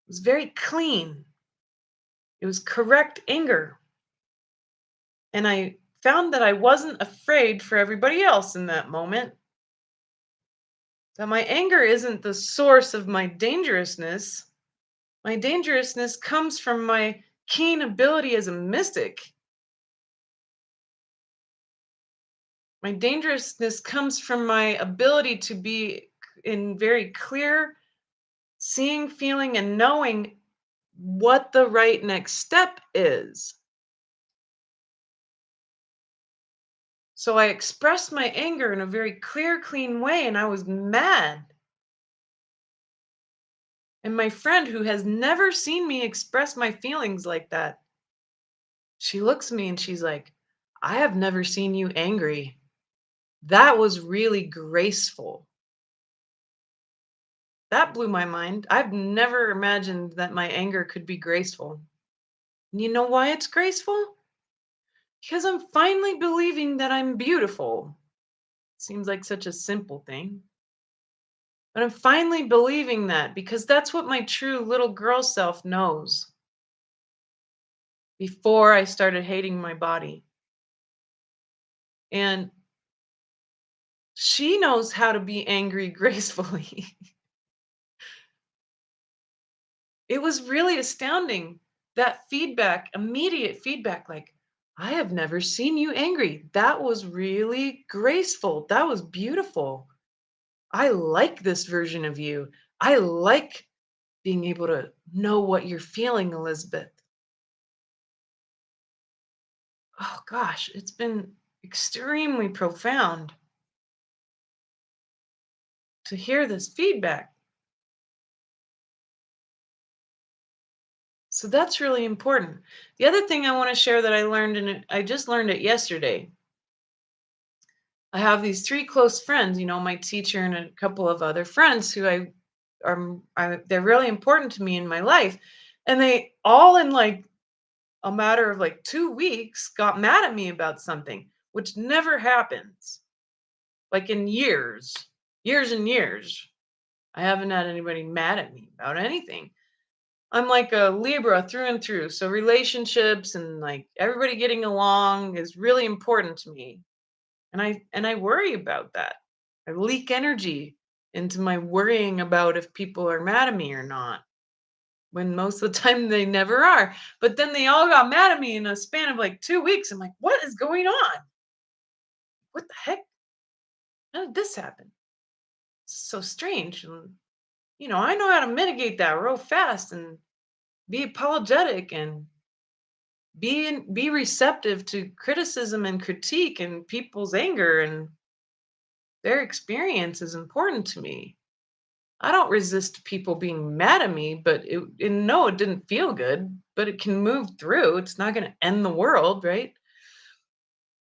It was very clean. It was correct anger. And I found that I wasn't afraid for everybody else in that moment. That my anger isn't the source of my dangerousness. My dangerousness comes from my keen ability as a mystic. My dangerousness comes from my ability to be in very clear seeing, feeling, and knowing what the right next step is. So I expressed my anger in a very clear, clean way, and I was mad. And my friend, who has never seen me express my feelings like that, she looks at me and she's like, I have never seen you angry. That was really graceful. That blew my mind. I've never imagined that my anger could be graceful. And you know why it's graceful? Because I'm finally believing that I'm beautiful. Seems like such a simple thing. But I'm finally believing that because that's what my true little girl self knows before I started hating my body. And she knows how to be angry gracefully. It was really astounding. That feedback, immediate feedback, like, I have never seen you angry. That was really graceful. That was beautiful. I like this version of you. I like being able to know what you're feeling, Elizabeth. Oh gosh, it's been extremely profound to hear this feedback. So that's really important. The other thing I want to share that I learned, and I just learned it yesterday. I have these three close friends, my teacher and a couple of other friends who they're really important to me in my life. And they all in like a matter of like 2 weeks got mad at me about something, which never happens. Like in years and years. I haven't had anybody mad at me about anything. I'm like a Libra through and through. So relationships and like everybody getting along is really important to me. And I worry about that. I leak energy into my worrying about if people are mad at me or not. When most of the time they never are. But then they all got mad at me in a span of like 2 weeks. I'm like, what is going on? What the heck? How did this happen? So strange. And I know how to mitigate that real fast and be apologetic and be receptive to criticism and critique and people's anger and their experience is important to me. I don't resist people being mad at me, but no, it didn't feel good, but it can move through. It's not going to end the world, right?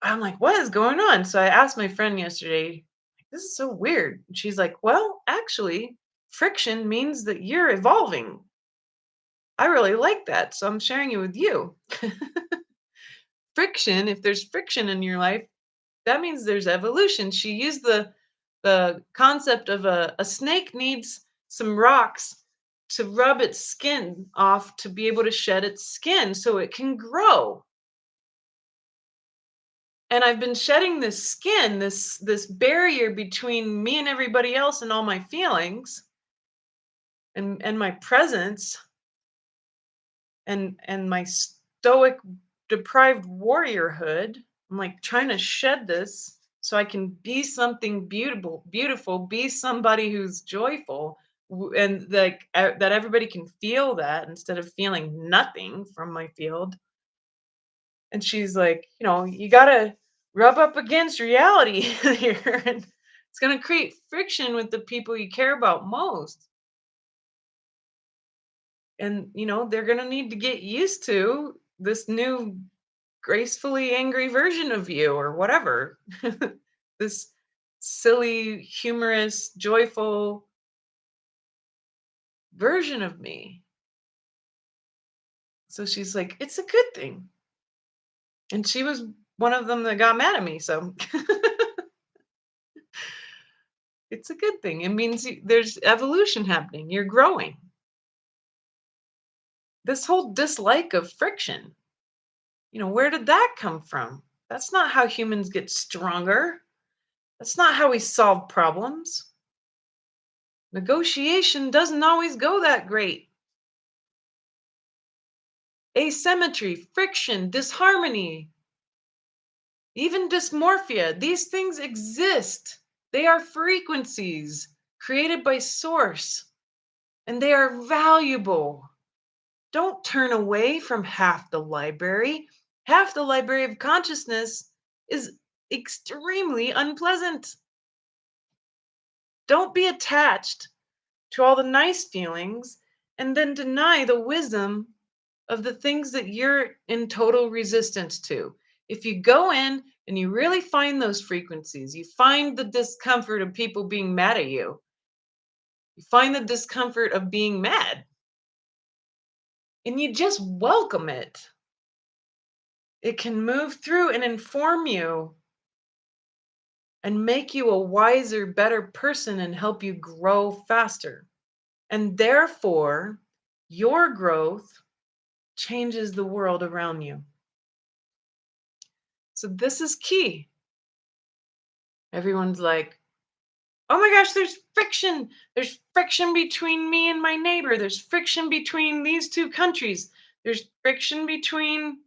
I'm like, what is going on? So I asked my friend yesterday, this is so weird. And she's like, well, actually, friction means that you're evolving. I really like that. So I'm sharing it with you. Friction, if there's friction in your life, that means there's evolution. She used the concept of a snake needs some rocks to rub its skin off to be able to shed its skin so it can grow. And I've been shedding this skin, this barrier between me and everybody else and all my feelings and my presence and my stoic deprived warriorhood. I'm like trying to shed this so I can be something beautiful, be somebody who's joyful and like that everybody can feel that instead of feeling nothing from my field. And she's like, you got to rub up against reality here and it's going to create friction with the people you care about most. And they're going to need to get used to this new gracefully angry version of you or whatever. This silly, humorous, joyful version of me. So she's like, it's a good thing. And she was one of them that got mad at me. So it's a good thing. It means there's evolution happening. You're growing. This whole dislike of friction, where did that come from? That's not how humans get stronger. That's not how we solve problems. Negotiation doesn't always go that great. Asymmetry, friction, disharmony, even dysmorphia, these things exist. They are frequencies created by Source, and they are valuable. Don't turn away from half the library. Half the library of consciousness is extremely unpleasant. Don't be attached to all the nice feelings and then deny the wisdom of the things that you're in total resistance to. If you go in and you really find those frequencies, you find the discomfort of people being mad at you find the discomfort of being mad, and you just welcome it. It can move through and inform you and make you a wiser, better person and help you grow faster. And therefore, your growth changes the world around you. So, this is key. Everyone's like, oh my gosh, there's friction. There's friction between me and my neighbor. There's friction between these two countries. There's friction between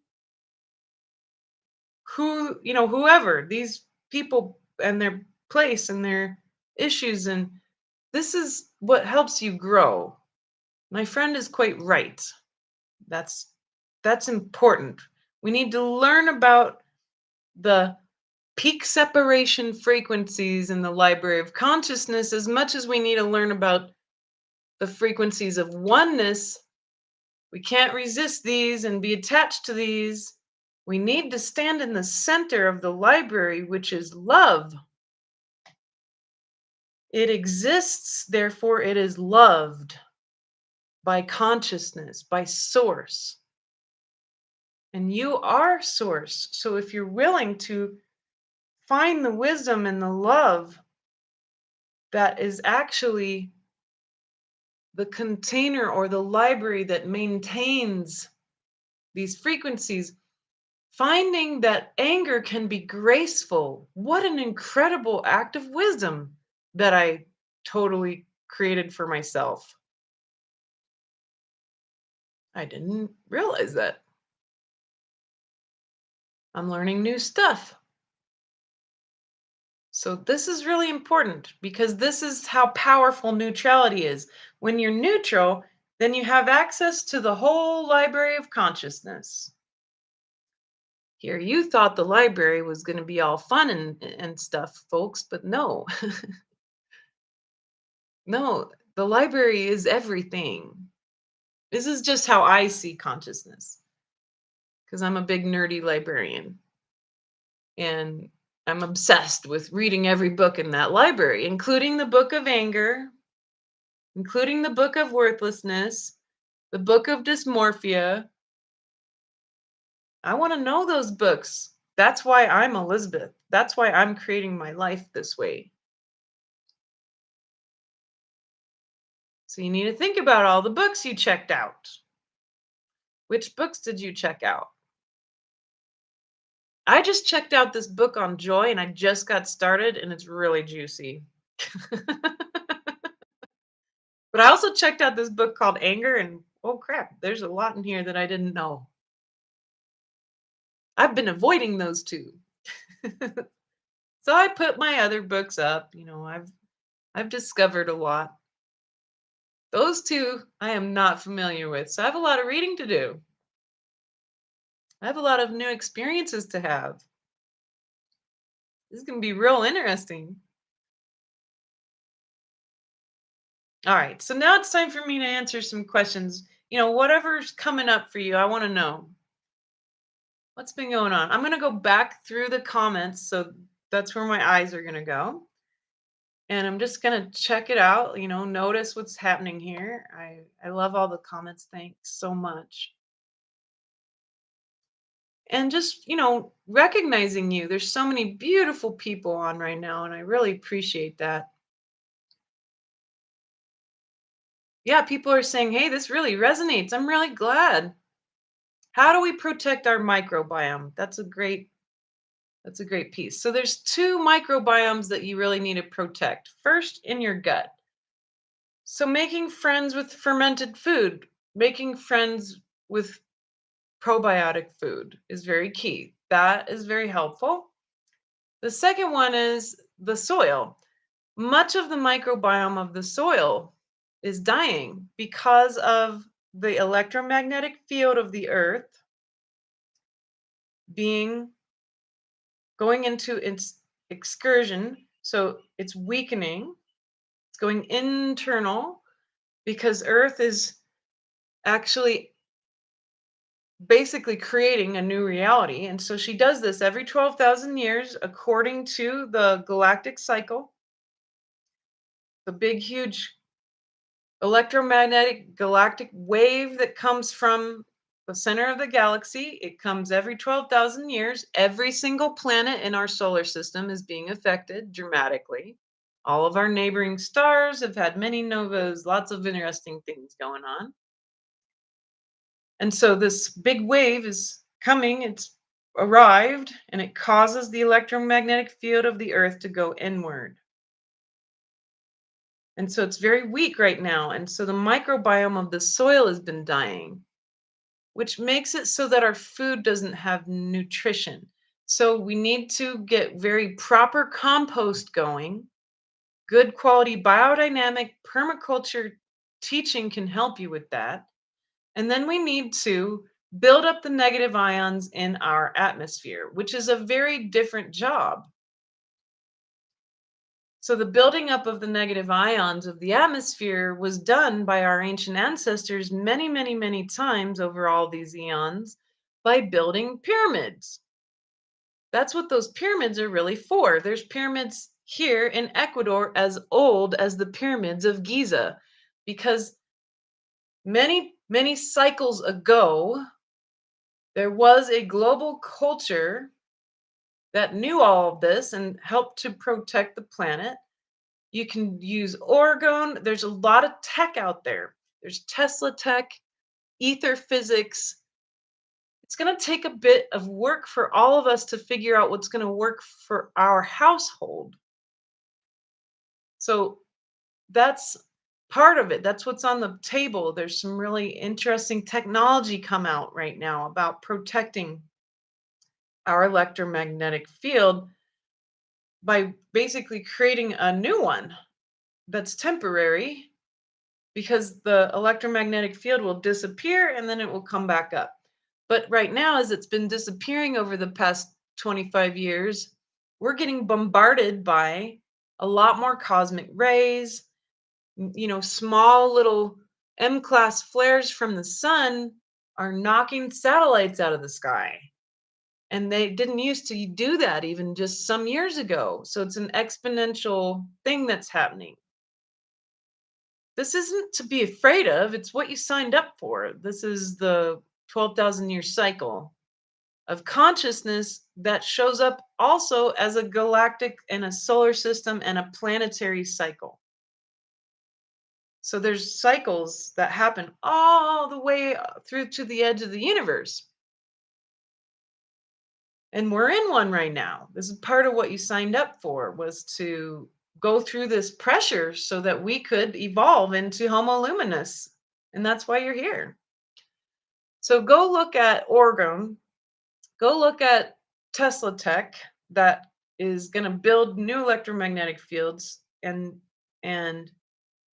whoever, these people and their place and their issues. And this is what helps you grow. My friend is quite right. That's that's important. We need to learn about the peak separation frequencies in the library of consciousness as much as we need to learn about the frequencies of oneness. We can't resist these and be attached to these. We need to stand in the center of the library, which is love. It exists, therefore, it is loved by consciousness, by source. And you are source. So if you're willing to find the wisdom and the love that is actually the container or the library that maintains these frequencies, finding that anger can be graceful. What an incredible act of wisdom that I totally created for myself. I didn't realize that. I'm learning new stuff. So, this is really important because this is how powerful neutrality is. When you're neutral, then you have access to the whole library of consciousness. Here, you thought the library was going to be all fun and stuff, folks, but no, no, the library is everything. This is just how I see consciousness because I'm a big nerdy librarian and I'm obsessed with reading every book in that library, including the book of anger, including the book of worthlessness, the book of dysmorphia. I want to know those books. That's why I'm Elizabeth. That's why I'm creating my life this way. So you need to think about all the books you checked out. Which books did you check out? I just checked out this book on joy and I just got started and it's really juicy. But I also checked out this book called Anger and oh crap, there's a lot in here that I didn't know. I've been avoiding those two. So I put my other books up, I've discovered a lot. Those two I am not familiar with. So I have a lot of reading to do. I have a lot of new experiences to have. This is going to be real interesting. All right. So now it's time for me to answer some questions. Whatever's coming up for you, I want to know what's been going on. I'm going to go back through the comments. So that's where my eyes are going to go. And I'm just going to check it out, notice what's happening here. I love all the comments. Thanks so much. And just, recognizing you. There's so many beautiful people on right now, and I really appreciate that. Yeah, people are saying, hey, this really resonates. I'm really glad. How do we protect our microbiome? That's a great piece. So there's two microbiomes that you really need to protect. First, in your gut. So making friends with fermented food, making friends with probiotic food is very key. That is very helpful. The second one is the soil. Much of the microbiome of the soil is dying because of the electromagnetic field of the earth being going into its excursion. So it's weakening, it's going internal because earth is actually basically creating a new reality. And so she does this every 12,000 years according to the galactic cycle, the big, huge electromagnetic galactic wave that comes from The center of the galaxy, it comes every 12,000 years. Every single planet in our solar system is being affected dramatically. All of our neighboring stars have had many novas, lots of interesting things going on. And so this big wave is coming, it's arrived, and it causes the electromagnetic field of the Earth to go inward. And so it's very weak right now. And so the microbiome of the soil has been dying, which makes it so that our food doesn't have nutrition. So we need to get very proper compost going. Good quality biodynamic permaculture teaching can help you with that. And then we need to build up the negative ions in our atmosphere, which is a very different job. So, the building up of the negative ions of the atmosphere was done by our ancient ancestors many, many, many times over all these eons by building pyramids. That's what those pyramids are really for. There's pyramids here in Ecuador as old as the pyramids of Giza because many, many cycles ago, there was a global culture that knew all of this and helped to protect the planet. You can use orgone. There's a lot of tech out there. There's Tesla tech, ether physics. It's going to take a bit of work for all of us to figure out what's going to work for our household. So that's part of it. That's what's on the table. There's some really interesting technology come out right now about protecting our electromagnetic field by basically creating a new one that's temporary because the electromagnetic field will disappear and then it will come back up. But right now, as it's been disappearing over the past 25 years, we're getting bombarded by a lot more cosmic rays. Small little M class flares from the sun are knocking satellites out of the sky. And they didn't used to do that even just some years ago. So it's an exponential thing that's happening. This isn't to be afraid of, it's what you signed up for. This is the 12,000 year cycle of consciousness that shows up also as a galactic and a solar system and a planetary cycle. So there's cycles that happen all the way through to the edge of the universe. And we're in one right now. This is part of what you signed up for, was to go through this pressure so that we could evolve into Homo luminous. And that's why you're here. So go look at Oregon, go look at Tesla tech that is going to build new electromagnetic fields and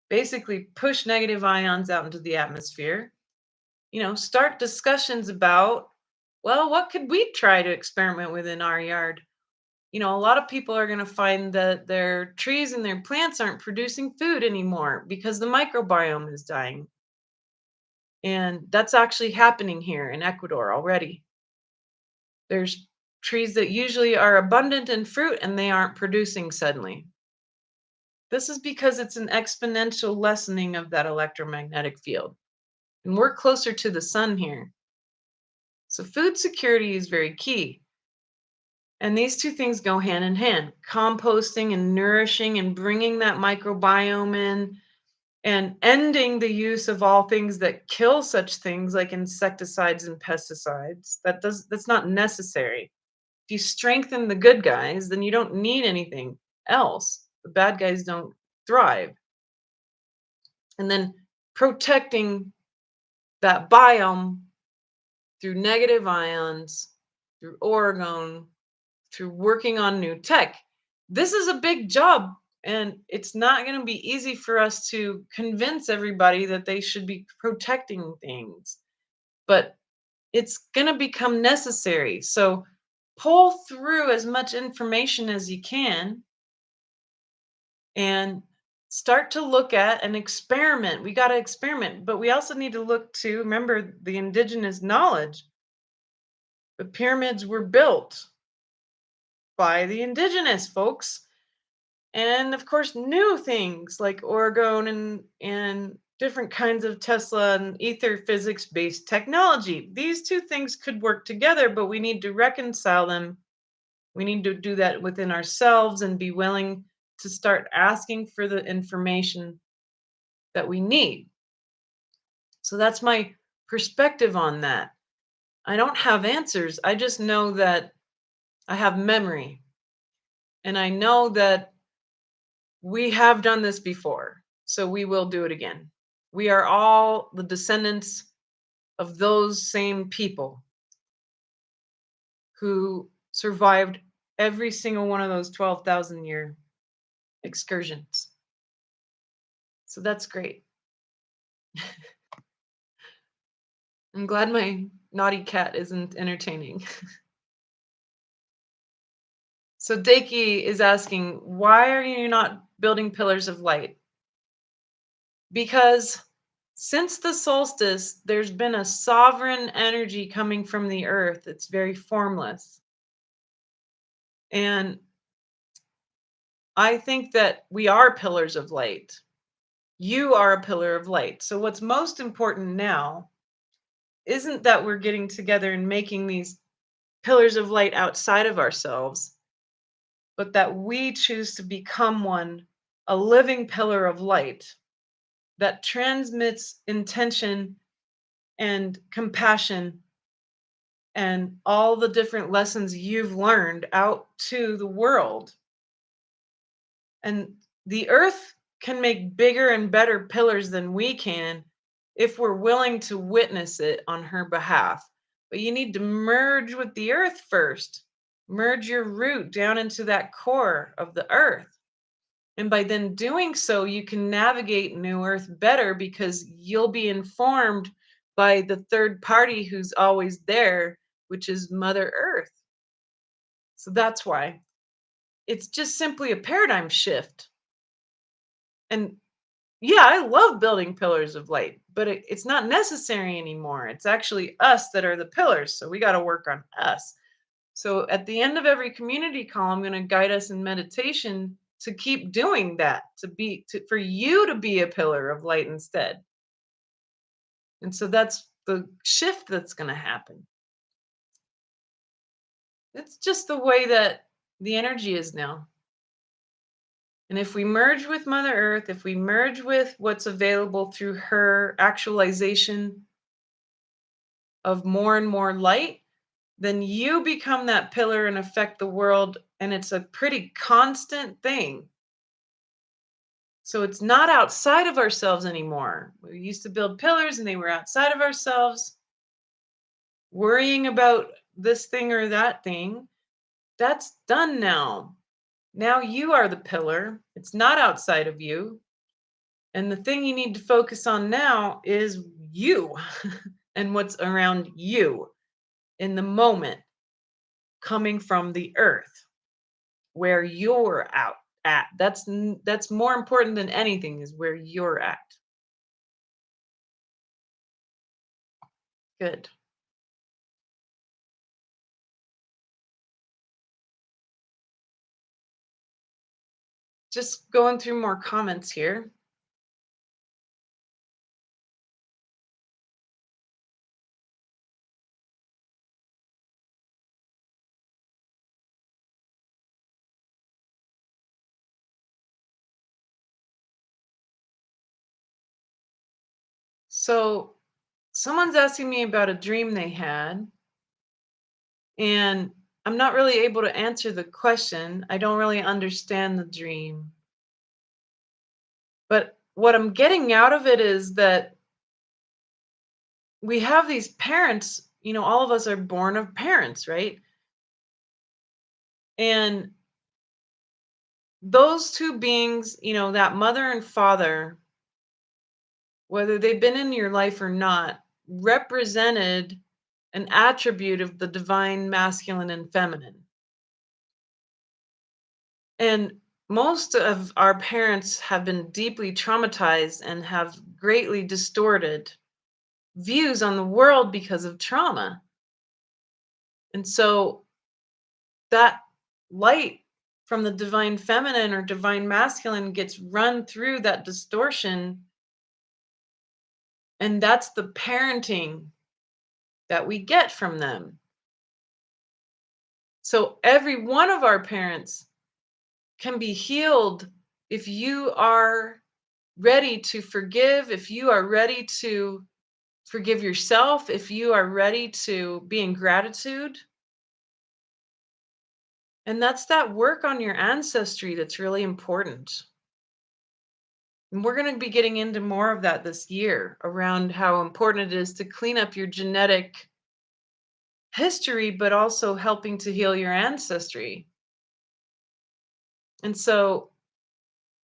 basically push negative ions out into the atmosphere. Start discussions about, well, what could we try to experiment with in our yard? A lot of people are going to find that their trees and their plants aren't producing food anymore because the microbiome is dying. And that's actually happening here in Ecuador already. There's trees that usually are abundant in fruit and they aren't producing suddenly. This is because it's an exponential lessening of that electromagnetic field. And we're closer to the sun here. So food security is very key. And these two things go hand in hand, composting and nourishing and bringing that microbiome in and ending the use of all things that kill such things like insecticides and pesticides. That's not necessary. If you strengthen the good guys, then you don't need anything else. The bad guys don't thrive. And then protecting that biome through negative ions, through orgone, through working on new tech. This is a big job, and it's not going to be easy for us to convince everybody that they should be protecting things, but it's going to become necessary. So pull through as much information as you can and start to look at and experiment. We got to experiment, but we also need to look to remember the indigenous knowledge. The pyramids were built by the indigenous folks, and of course new things like orgone and different kinds of Tesla and ether physics based technology. These two things could work together, but we need to reconcile them. We need to do that within ourselves and be willing to start asking for the information that we need. So that's my perspective on that. I don't have answers. I just know that I have memory and I know that we have done this before. So we will do it again. We are all the descendants of those same people who survived every single one of those 12,000 year excursions. So that's great. I'm glad my naughty cat isn't entertaining. So Daki is asking, why are you not building pillars of light? Because since the solstice, there's been a sovereign energy coming from the earth. It's very formless. And I think that we are pillars of light. You are a pillar of light. So, what's most important now isn't that we're getting together and making these pillars of light outside of ourselves, but that we choose to become one, a living pillar of light that transmits intention and compassion and all the different lessons you've learned out to the world. And the earth can make bigger and better pillars than we can if we're willing to witness it on her behalf. But you need to merge with the earth first. Merge your root down into that core of the earth. And by then doing so, you can navigate New Earth better because you'll be informed by the third party who's always there, which is Mother Earth. So that's why it's just simply a paradigm shift. And yeah, I love building pillars of light, but it's not necessary anymore. It's actually us that are the pillars. So we got to work on us. So at the end of every community call, I'm going to guide us in meditation to keep doing that, for you to be a pillar of light instead. And so that's the shift that's going to happen. It's just the way that the energy is now. And if we merge with Mother Earth, if we merge with what's available through her actualization of more and more light, then you become that pillar and affect the world. And it's a pretty constant thing. So it's not outside of ourselves anymore. We used to build pillars and they were outside of ourselves, worrying about this thing or that thing. That's done now. Now you are the pillar. It's not outside of you. And the thing you need to focus on now is you and what's around you in the moment coming from the earth where you're out at. That's more important than anything is where you're at. Good. Just going through more comments here. So someone's asking me about a dream they had, and I'm not really able to answer the question. I don't really understand the dream. But what I'm getting out of it is that we have these parents, all of us are born of parents, right? And those two beings, that mother and father, whether they've been in your life or not, represented an attribute of the divine masculine and feminine. And most of our parents have been deeply traumatized and have greatly distorted views on the world because of trauma. And so that light from the divine feminine or divine masculine gets run through that distortion And that's the parenting that we get from them. So every one of our parents can be healed if you are ready to forgive, if you are ready to forgive yourself, if you are ready to be in gratitude. And that's that work on your ancestry that's really important. And we're going to be getting into more of that this year around how important it is to clean up your genetic history, but also helping to heal your ancestry. And so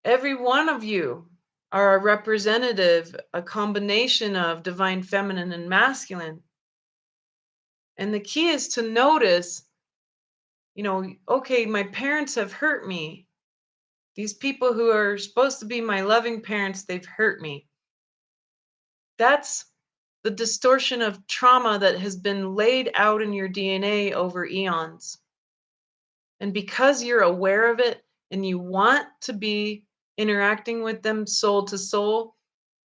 every one of you are a representative, a combination of divine feminine and masculine. And the key is to notice, okay, my parents have hurt me. These people who are supposed to be my loving parents, they've hurt me. That's the distortion of trauma that has been laid out in your DNA over eons. And because you're aware of it and you want to be interacting with them soul to soul,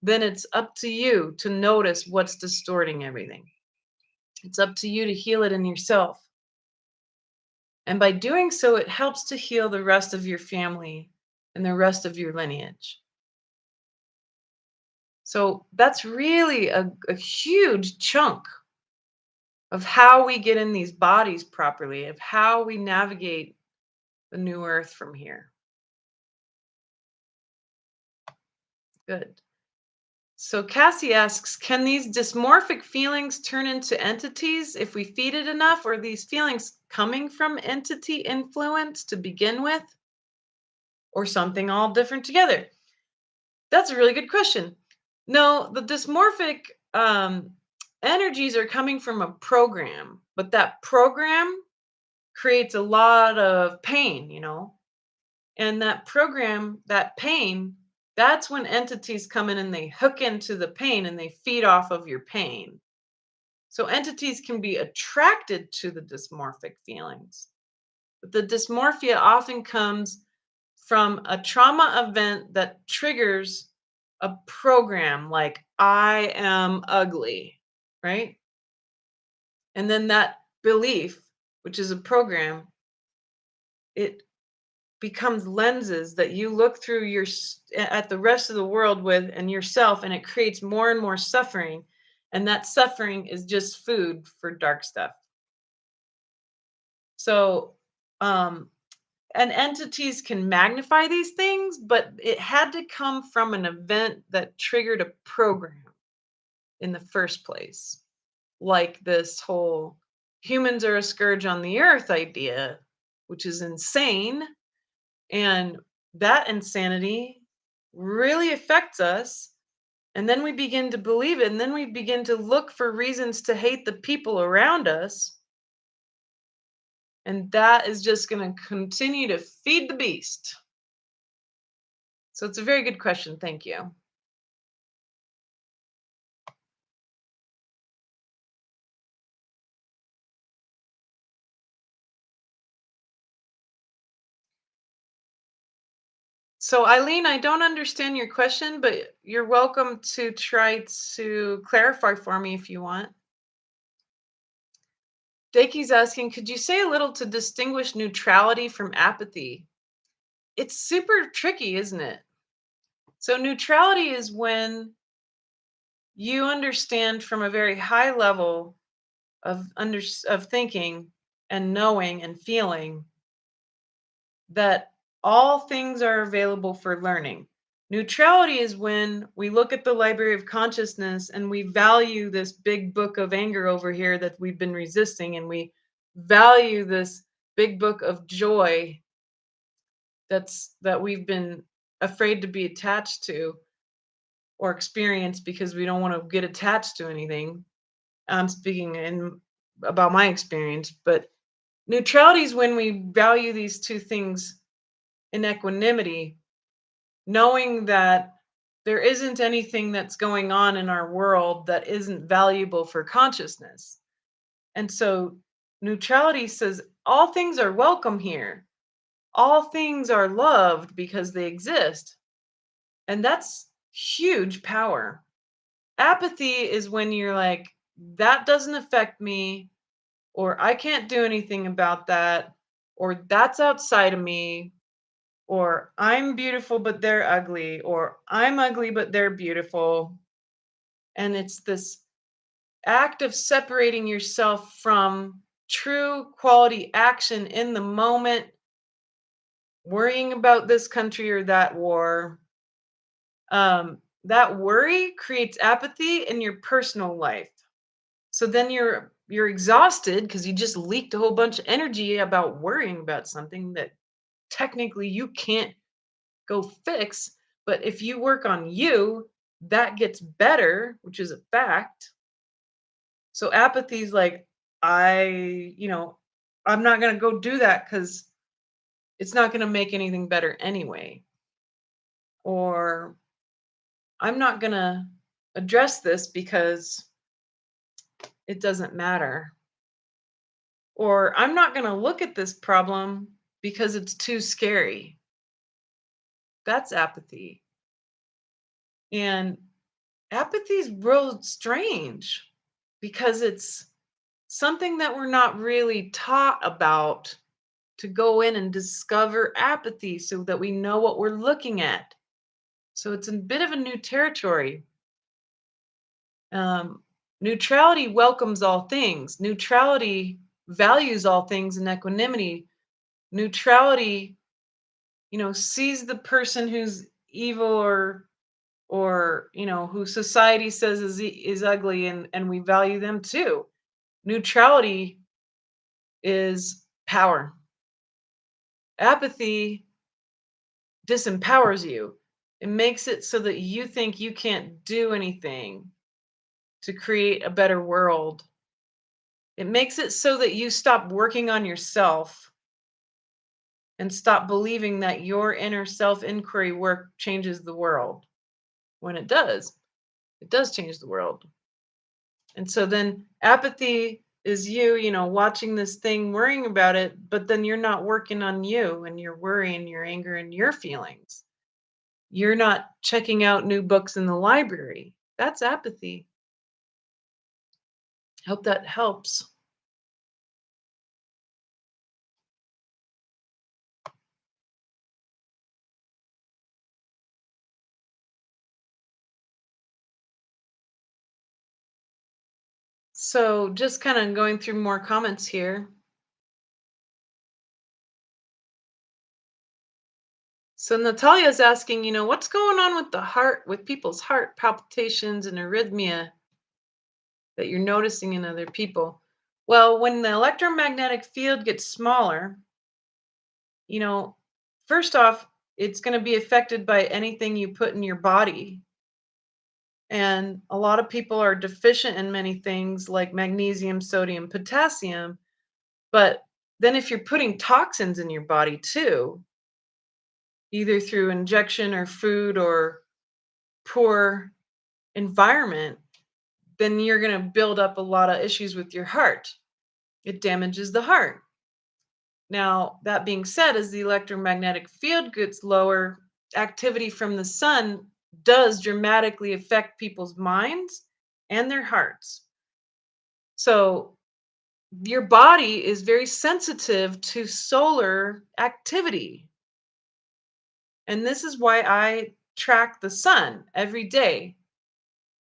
then it's up to you to notice what's distorting everything. It's up to you to heal it in yourself. And by doing so, it helps to heal the rest of your family and the rest of your lineage. So that's really a huge chunk of how we get in these bodies properly, of how we navigate the new earth from here. Good. So Cassie asks, can these dysmorphic feelings turn into entities if we feed it enough? Or are these feelings coming from entity influence to begin with? Or something all different together? That's a really good question. No, the dysmorphic energies are coming from a program, but that program creates a lot of pain. And that program, that pain, that's when entities come in and they hook into the pain and they feed off of your pain. So entities can be attracted to the dysmorphic feelings. But the dysmorphia often comes from a trauma event that triggers a program like, I am ugly, right? And then that belief, which is a program, it becomes lenses that you look through at the rest of the world with and yourself, and it creates more and more suffering, and that suffering is just food for dark stuff. So and entities can magnify these things, but it had to come from an event that triggered a program in the first place, like this whole humans are a scourge on the earth idea, which is insane. And that insanity really affects us. And then we begin to believe it. And then we begin to look for reasons to hate the people around us. And that is just going to continue to feed the beast. So it's a very good question. Thank you. So, Eileen, I don't understand your question, but you're welcome to try to clarify for me if you want. Dakey's asking, could you say a little to distinguish neutrality from apathy? It's super tricky, isn't it? So, neutrality is when you understand from a very high level of thinking and knowing and feeling that all things are available for learning. Neutrality is when we look at the library of consciousness and we value this big book of anger over here that we've been resisting, and we value this big book of joy that we've been afraid to be attached to or experience because we don't want to get attached to anything. I'm speaking about my experience, but neutrality is when we value these two things in equanimity, knowing that there isn't anything that's going on in our world that isn't valuable for consciousness. And so neutrality says all things are welcome here. All things are loved because they exist. And that's huge power. Apathy is when you're like, that doesn't affect me, or I can't do anything about that, or that's outside of me, or I'm beautiful but they're ugly, or I'm ugly but they're beautiful. And it's this act of separating yourself from true quality action in the moment, worrying about this country or that war. That worry creates apathy in your personal life. So then you're exhausted because you just leaked a whole bunch of energy about worrying about something that technically you can't go fix. But if you work on you, that gets better, which is a fact. So apathy is like, I'm not going to go do that because it's not going to make anything better anyway. Or I'm not going to address this because it doesn't matter. Or I'm not going to look at this problem because it's too scary. That's apathy. And apathy is real strange because it's something that we're not really taught about, to go in and discover apathy so that we know what we're looking at. So it's a bit of a new territory. Um, Neutrality welcomes all things. Neutrality values all things in equanimity. Neutrality, sees the person who's evil, or who society says is ugly, and we value them too. Neutrality is power. Apathy disempowers you. It makes it so that you think you can't do anything to create a better world. It makes it so that you stop working on yourself and stop believing that your inner self inquiry work changes the world. When it does change the world. And so then apathy is you, watching this thing, worrying about it, but then you're not working on you and your worry and your anger and your feelings. You're not checking out new books in the library. That's apathy. Hope that helps. So just kind of going through more comments here. So Natalia is asking, what's going on with the heart, with people's heart palpitations and arrhythmia that you're noticing in other people? Well, when the electromagnetic field gets smaller, you know, first off, it's going to be affected by anything you put in your body. And a lot of people are deficient in many things like magnesium, sodium, potassium. But then if you're putting toxins in your body too, either through injection or food or poor environment, then you're going to build up a lot of issues with your heart. It damages the heart. Now, that being said, as the electromagnetic field gets lower, activity from the sun does dramatically affect people's minds and their hearts. So, your body is very sensitive to solar activity. And this is why I track the sun every day.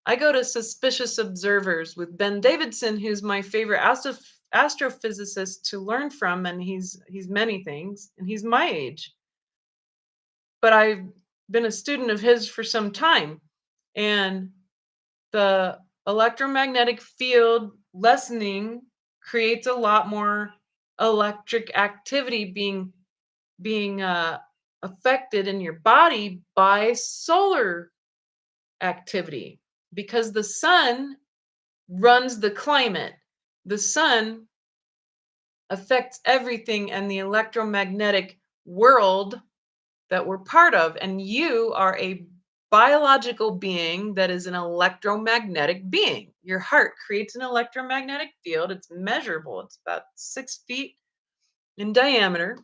I go to Suspicious Observers with Ben Davidson, who's my favorite astrophysicist to learn from, and he's many things, and he's my age. But I've been a student of his for some time, and the electromagnetic field lessening creates a lot more electric activity being affected in your body by solar activity, because the sun runs the climate. The sun affects everything and the electromagnetic world that we're part of. And you are a biological being that is an electromagnetic being. Your heart creates an electromagnetic field. It's measurable, it's about 6 feet in diameter.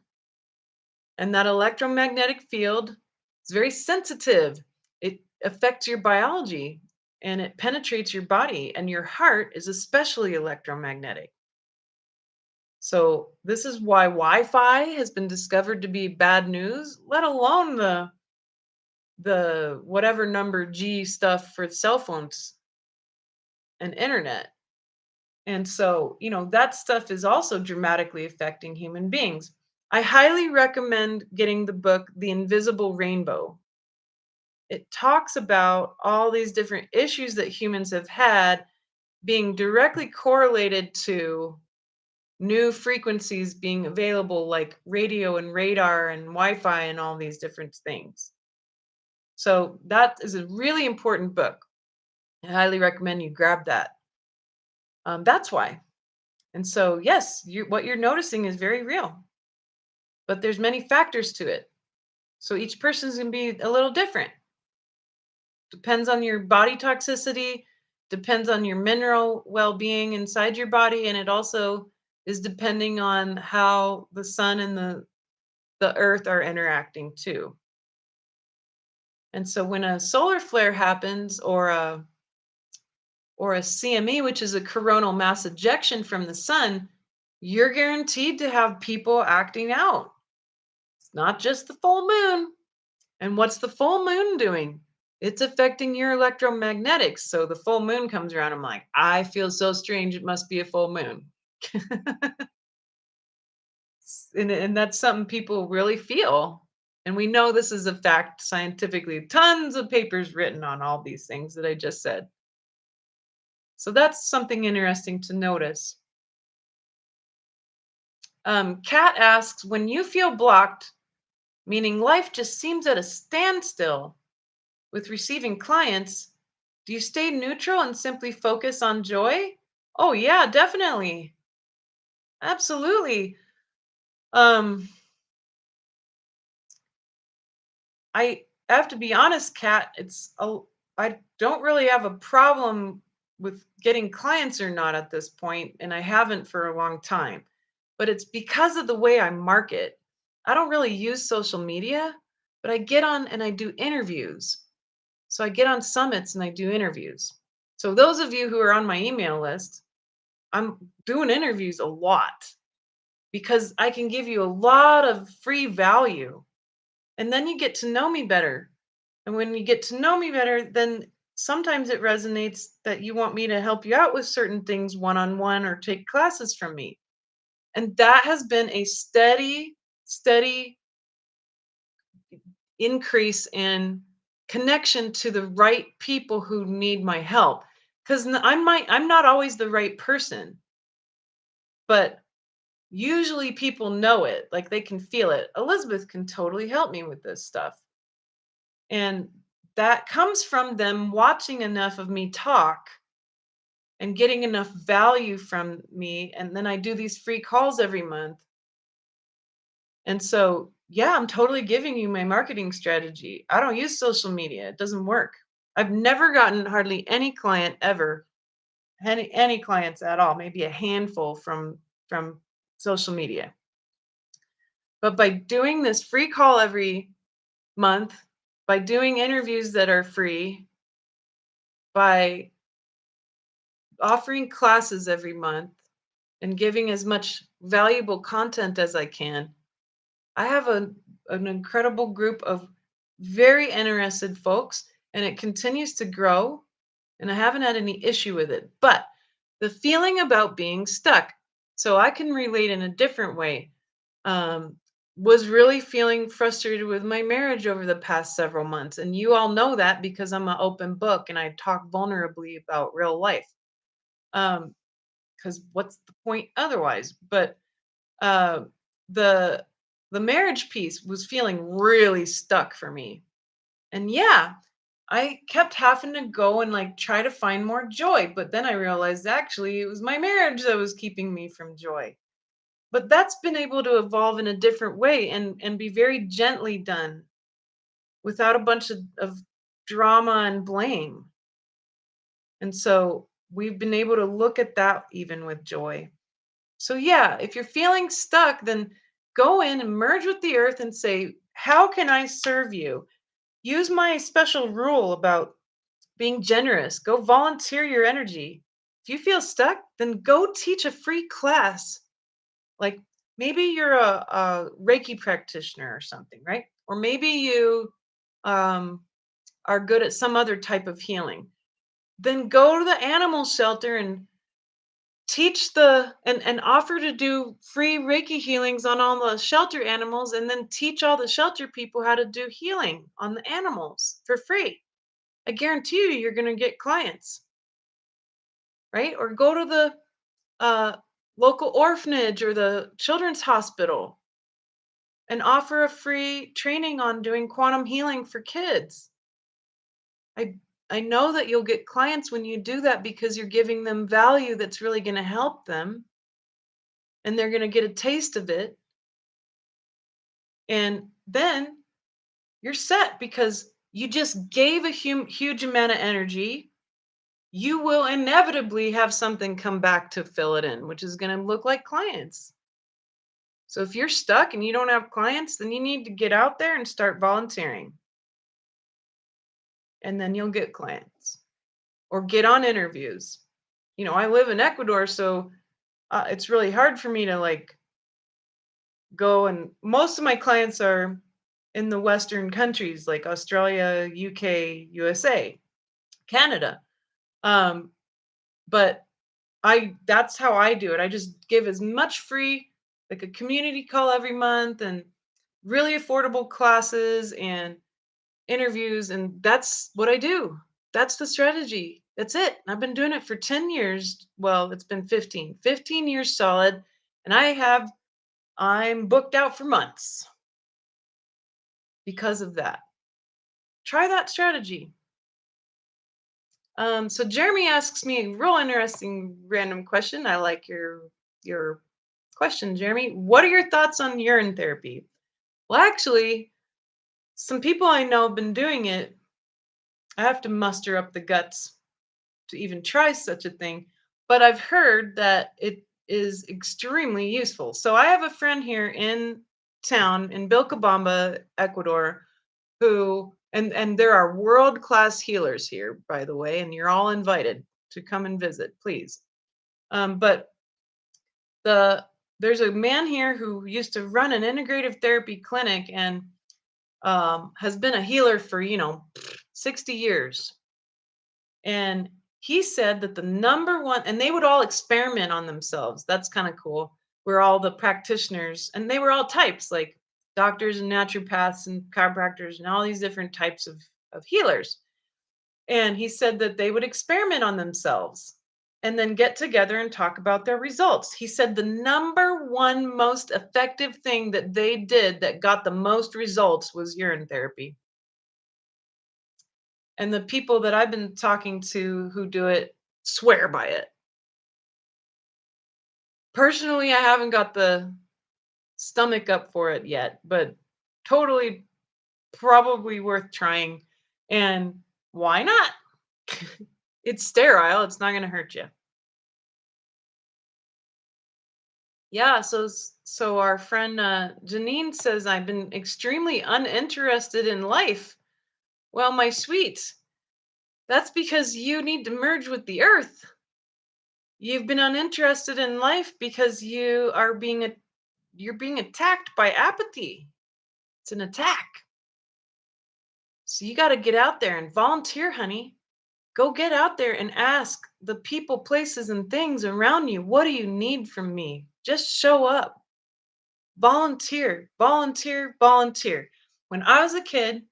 And that electromagnetic field is very sensitive. It affects your biology. and it penetrates your body, and your heart is especially electromagnetic. So, this is why Wi Fi has been discovered to be bad news, let alone the whatever number G stuff for cell phones and internet. And so, that stuff is also dramatically affecting human beings. I highly recommend getting the book, The Invisible Rainbow. It talks about all these different issues that humans have had being directly correlated to new frequencies being available, like radio and radar and Wi Fi and all these different things. So, that is a really important book. I highly recommend you grab that. That's why. And so, yes, what you're noticing is very real, but there's many factors to it. So each person's going to be a little different. Depends on your body toxicity, depends on your mineral well-being inside your body, and it also is depending on how the sun and the earth are interacting too. And so when a solar flare happens, or a CME, which is a coronal mass ejection from the sun, you're guaranteed to have people acting out. It's not just the full moon. And what's the full moon doing? It's affecting your electromagnetics. So the full moon comes around. I'm like, I feel so strange. It must be a full moon. And that's something people really feel. And we know this is a fact scientifically. Tons of papers written on all these things that I just said. So that's something interesting to notice. Kat asks, when you feel blocked, meaning life just seems at a standstill with receiving clients, do you stay neutral and simply focus on joy? Oh yeah, definitely. Absolutely. Um I have to be honest, Kat, I don't really have a problem with getting clients or not at this point, and I haven't for a long time. But it's because of the way I market. I don't really use social media, but I get on and I do interviews. So I get on summits and I do interviews. So those of you who are on my email list, I'm doing interviews a lot because I can give you a lot of free value. And then you get to know me better. And when you get to know me better, then sometimes it resonates that you want me to help you out with certain things one on one or take classes from me. And that has been a steady increase in connection to the right people who need my help. Because I'm not always the right person, but usually people know it, like they can feel it. Elizabeth can totally help me with this stuff. And that comes from them watching enough of me talk and getting enough value from me. And then I do these free calls every month. And so, yeah, I'm totally giving you my marketing strategy. I don't use social media. It doesn't work. I've never gotten hardly any client ever, any clients at all, maybe a handful from social media. But by doing this free call every month, by doing interviews that are free, by offering classes every month and giving as much valuable content as I can, I have an incredible group of very interested folks, and it continues to grow. And I haven't had any issue with it. But the feeling about being stuck, so I can relate in a different way, um, was really feeling frustrated with my marriage over the past several months. And you all know that because I'm an open book and I talk vulnerably about real life. Because what's the point otherwise? But uh, the the marriage piece was feeling really stuck for me. And yeah, I kept having to go and like try to find more joy, but then I realized actually it was my marriage that was keeping me from joy. But that's been able to evolve in a different way and be very gently done without a bunch of drama and blame. And so we've been able to look at that even with joy. So, yeah, if you're feeling stuck, then go in and merge with the earth and say, how can I serve you? Use my special rule about being generous. Go volunteer your energy. If you feel stuck, then go teach a free class. Like maybe you're a Reiki practitioner or something, right? Or maybe you um, are good at some other type of healing. Then go to the animal shelter and teach and offer to do free Reiki healings on all the shelter animals, and then teach all the shelter people how to do healing on the animals for free. I guarantee you're going to get clients, right? Or go to the uh, local orphanage or the children's hospital and offer a free training on doing quantum healing for kids. I I know that you'll get clients when you do that because you're giving them value that's really going to help them, and they're going to get a taste of it, and then you're set because you just gave a huge amount of energy. You will inevitably have something come back to fill it in, which is going to look like clients. So if you're stuck and you don't have clients, then you need to get out there and start volunteering, and then you'll get clients or get on interviews. I live in Ecuador, so it's really hard for me to like go, and most of my clients are in the Western countries like Australia, UK, USA, Canada. Um, but that's how I do it. I just give as much free, like a community call every month, and really affordable classes and interviews, and that's what I do. That's the strategy. That's it. I've been doing it for 10 years. Well, it's been 15 years solid, and I'm booked out for months because of that. Try that strategy. So Jeremy asks me a real interesting random question. I like your question, Jeremy. What are your thoughts on urine therapy? Well, actually, some people I know have been doing it. I have to muster up the guts to even try such a thing, but I've heard that it is extremely useful. So I have a friend here in town in Vilcabamba, Ecuador, who and there are world-class healers here, by the way, and you're all invited to come and visit, please. But the there's a man here who used to run an integrative therapy clinic and has been a healer for 60 years. And he said that the number one, and they would all experiment on themselves. That's kind of cool. Where all the practitioners, and they were all types like doctors and naturopaths and chiropractors and all these different types of healers. And he said that they would experiment on themselves and then get together and talk about their results. He said the number one most effective thing that they did that got the most results was urine therapy. And the people that I've been talking to who do it swear by it. Personally, I haven't got the stomach up for it yet, but totally probably worth trying. And why not? It's sterile, it's not going to hurt you. Yeah, so our friend Janine says I've been extremely uninterested in life. Well, my sweet, that's because you need to merge with the earth. You've been uninterested in life because you're being attacked by apathy. It's an attack. So you got to get out there and volunteer, honey. Go get out there and ask the people, places, and things around you, what do you need from me? Just show up. Volunteer, volunteer, volunteer. When I was a kid,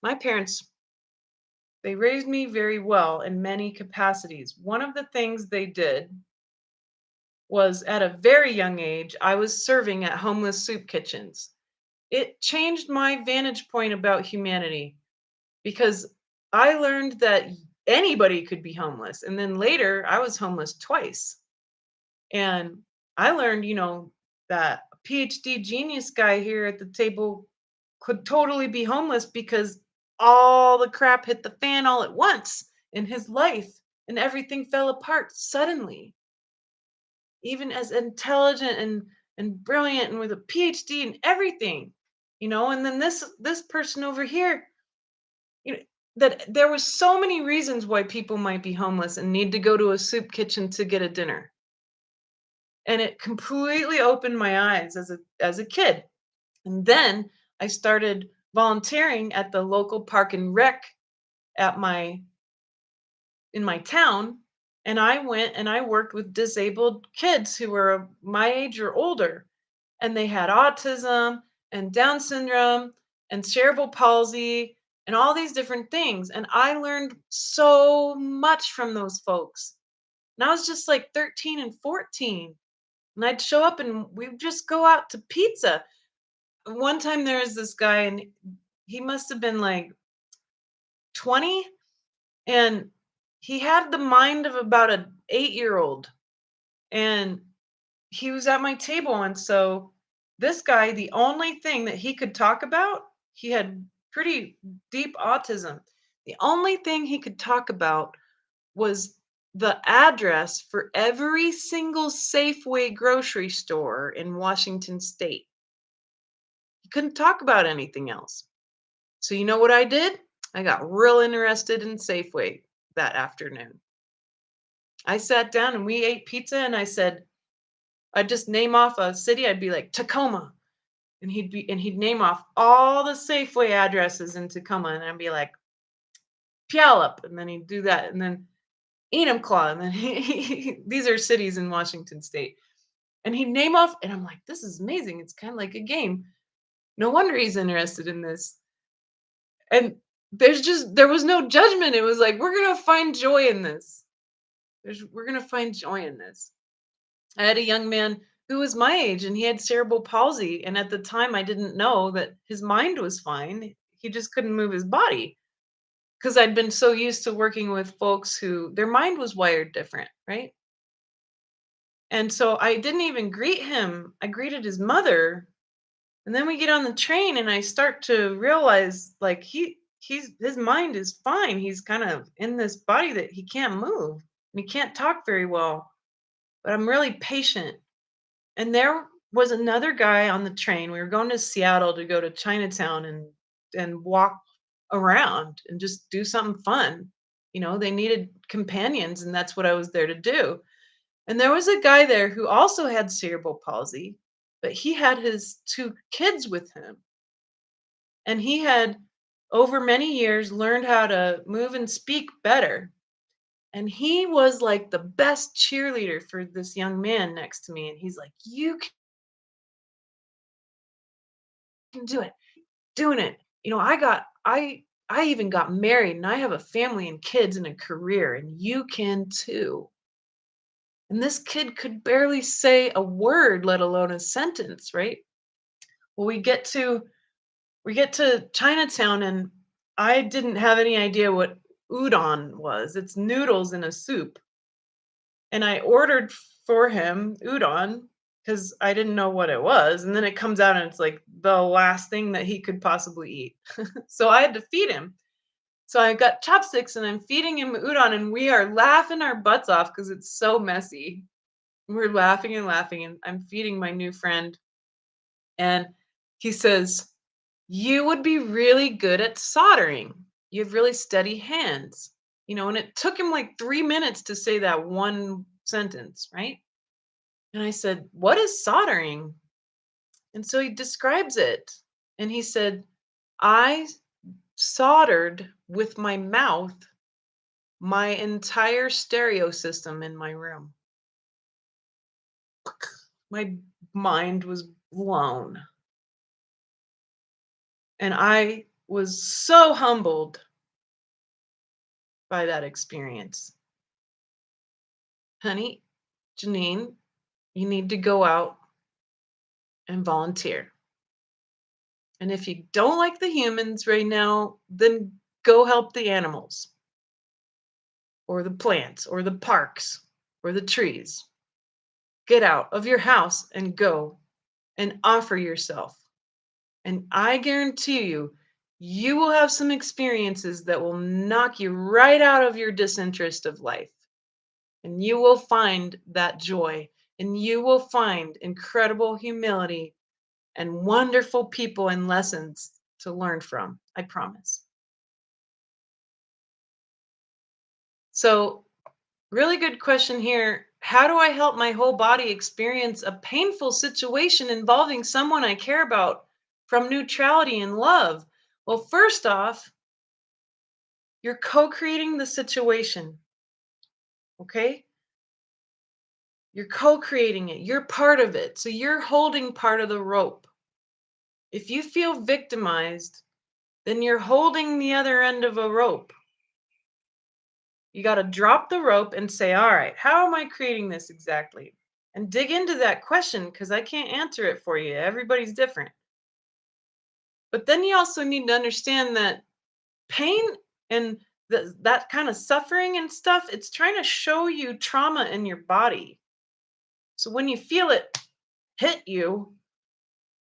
my parents, they raised me very well in many capacities. One of the things they did was at a very young age, I was serving at homeless soup kitchens. It changed my vantage point about humanity because I learned that anybody could be homeless. And then later, I was homeless twice. And I learned, that a PhD genius guy here at the table could totally be homeless because all the crap hit the fan all at once in his life and everything fell apart suddenly. Even as intelligent and brilliant and with a PhD and everything, and then this person over here, you know, that there was so many reasons why people might be homeless and need to go to a soup kitchen to get a dinner. And it completely opened my eyes as a kid. And then I started volunteering at the local park and rec at my in my town, and I went and I worked with disabled kids who were my age or older, and they had autism and Down syndrome and cerebral palsy and all these different things, and I learned so much from those folks. And I was just like 13 and 14, and I'd show up and we'd just go out to pizza. One time there was this guy, and he must have been like 20, and he had the mind of about a 8-year-old, and he was at my table, and so this guy, the only thing that he could talk about, he had pretty deep autism. The only thing he could talk about was the address for every single Safeway grocery store in Washington state. He couldn't talk about anything else. So you know what I did? I got real interested in Safeway that afternoon. I sat down and we ate pizza, and I said, I'd just name off a city. I'd be like, Tacoma. And he'd name off all the Safeway addresses in Tacoma. And I'd be like, Puyallup. And then he'd do that. And then Enumclaw. And then these are cities in Washington state. And he'd name off, and I'm like, this is amazing. It's kind of like a game. No wonder he's interested in this. And there was no judgment. It was like, we're going to find joy in this. We're going to find joy in this. I had a young man who was my age, and he had cerebral palsy, and at the time I didn't know that his mind was fine. He just couldn't move his body because 'cause I'd been so used to working with folks who their mind was wired different, right? And so I didn't even greet him. I greeted his mother, and then we get on the train and I start to realize like his mind is fine. He's kind of in this body that he can't move and he can't talk very well. But I'm really patient. And there was another guy on the train. We were going to Seattle to go to Chinatown and walk around and just do something fun. You know, they needed companions, and that's what I was there to do. And there was a guy there who also had cerebral palsy, but he had his 2 kids with him. And he had over many years learned how to move and speak better. And he was like the best cheerleader for this young man next to me. And he's like, "You can do it. Doing it. You know, I even got married and I have a family and kids and a career, and you can too." And this kid could barely say a word, let alone a sentence, right? Well, we get to Chinatown, and I didn't have any idea what udon was. It's noodles in a soup. And I ordered for him udon because I didn't know what it was. And then it comes out and it's like the last thing that he could possibly eat. So I had to feed him. So I got chopsticks and I'm feeding him udon, and we are laughing our butts off because it's so messy. We're laughing and laughing, and I'm feeding my new friend. And he says, "You would be really good at soldering. You have really steady hands." And it took him like 3 minutes to say that one sentence, right? And I said, "What is soldering?" And so he describes it. And he said, "I soldered with my mouth my entire stereo system in my room." My mind was blown. And I was so humbled by that experience. Honey, Janine, you need to go out and volunteer. And if you don't like the humans right now, then go help the animals or the plants or the parks or the trees. Get out of your house and go and offer yourself. And I guarantee you, you will have some experiences that will knock you right out of your disinterest of life. And you will find that joy, and you will find incredible humility and wonderful people and lessons to learn from. I promise. So, really good question here. How do I help my whole body experience a painful situation involving someone I care about from neutrality and love? Well, first off, you're co creating the situation, okay? You're co creating it, you're part of it. So, you're holding part of the rope. If you feel victimized, then you're holding the other end of a rope. You got to drop the rope and say, all right, how am I creating this exactly? And dig into that question because I can't answer it for you. Everybody's different. But then you also need to understand that pain and that kind of suffering and stuff, it's trying to show you trauma in your body. So when you feel it hit you,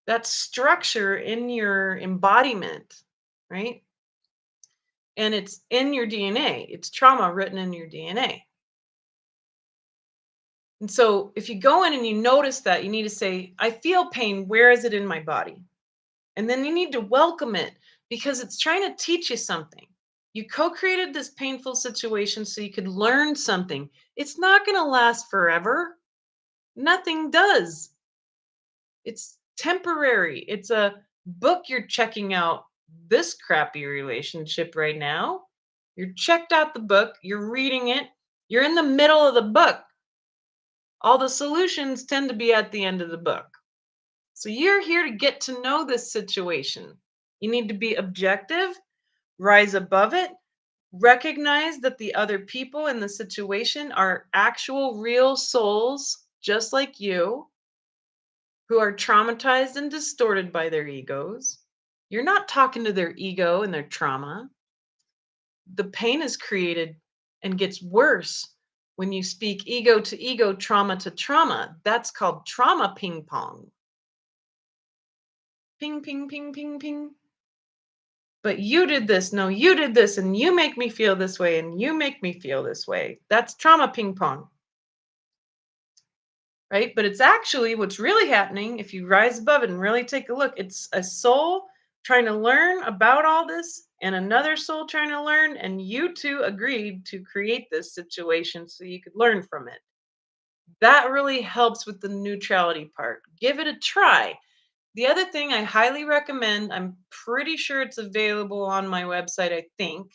that structure in your embodiment, right? And it's in your DNA. It's trauma written in your DNA. And so if you go in and you notice that, you need to say, I feel pain. Where is it in my body? And then you need to welcome it because it's trying to teach you something. You co created this painful situation so you could learn something. It's not going to last forever. Nothing does. It's temporary. It's a book you're checking out this crappy relationship right now. You're checked out the book, you're reading it, you're in the middle of the book. All the solutions tend to be at the end of the book. So you're here to get to know this situation. You need to be objective, rise above it, recognize that the other people in the situation are actual real souls, just like you, who are traumatized and distorted by their egos. You're not talking to their ego and their trauma. The pain is created and gets worse when you speak ego to ego, trauma to trauma. That's called trauma ping pong. Ping, ping, ping, ping, ping. But you did this. No, you did this. And you make me feel this way. And you make me feel this way. That's trauma ping pong, right? But it's actually what's really happening if you rise above it and really take a look. It's a soul trying to learn about all this and another soul trying to learn. And you two agreed to create this situation so you could learn from it. That really helps with the neutrality part. Give it a try. The other thing I highly recommend, I'm pretty sure it's available on my website, I think,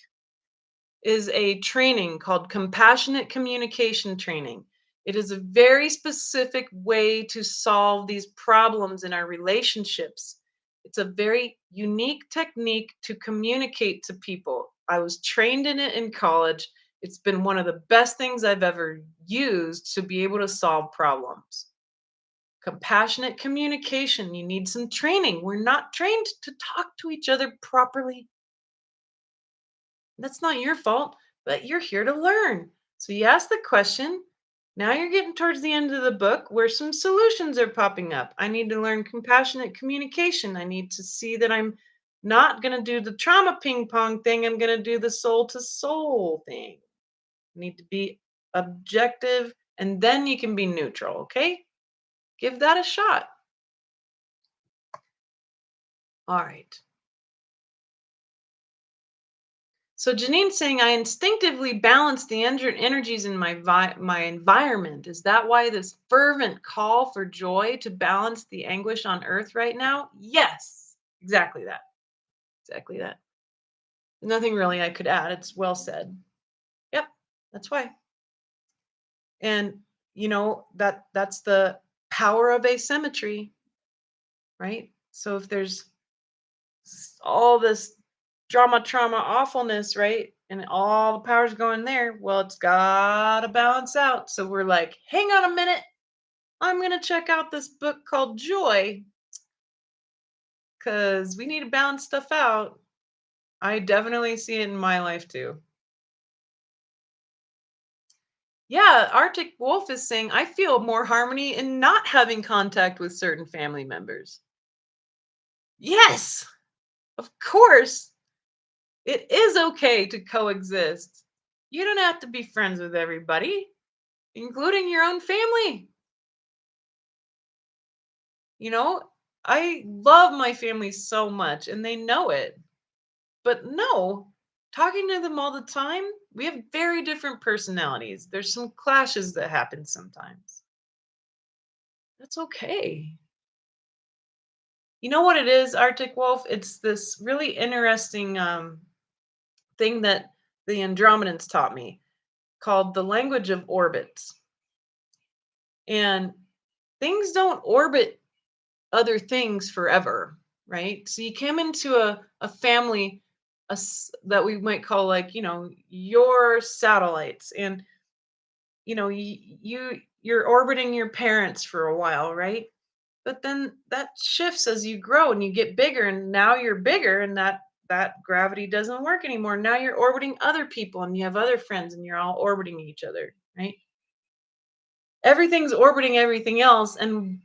is a training called compassionate communication training. It is a very specific way to solve these problems in our relationships. It's a very unique technique to communicate to people. I was trained in it in college. It's been one of the best things I've ever used to be able to solve problems. Compassionate communication. You need some training. We're not trained to talk to each other properly. That's not your fault, but you're here to learn. So you ask the question. Now you're getting towards the end of the book where some solutions are popping up. I need to learn compassionate communication. I need to see that I'm not going to do the trauma ping pong thing. I'm going to do the soul to soul thing. I need to be objective and then you can be neutral. Okay. Give that a shot. All right. So Janine's saying I instinctively balance the energies in my environment. Is that why this fervent call for joy to balance the anguish on earth right now? Yes, exactly that. Exactly that. Nothing really I could add. It's well said. Yep, that's why. And that's the power of asymmetry, right? So if there's all this drama, trauma, awfulness, right? And all the power's going there. Well, it's got to balance out. So we're like, hang on a minute. I'm going to check out this book called Joy because we need to balance stuff out. I definitely see it in my life too. Yeah, Arctic Wolf is saying, I feel more harmony in not having contact with certain family members. Yes, of course. It is okay to coexist. You don't have to be friends with everybody, including your own family. You know, I love my family so much and they know it. But no, talking to them all the time, we have very different personalities. There's some clashes that happen sometimes. That's okay. You know what it is, Arctic Wolf? It's this really interesting thing that the Andromedans taught me called the language of orbits. And things don't orbit other things forever, right? So you came into a family that we might call like, your satellites. And, you're orbiting your parents for a while, right? But then that shifts as you grow and you get bigger, and now you're bigger, and that gravity doesn't work anymore. Now you're orbiting other people and you have other friends and you're all orbiting each other, right? Everything's orbiting everything else, and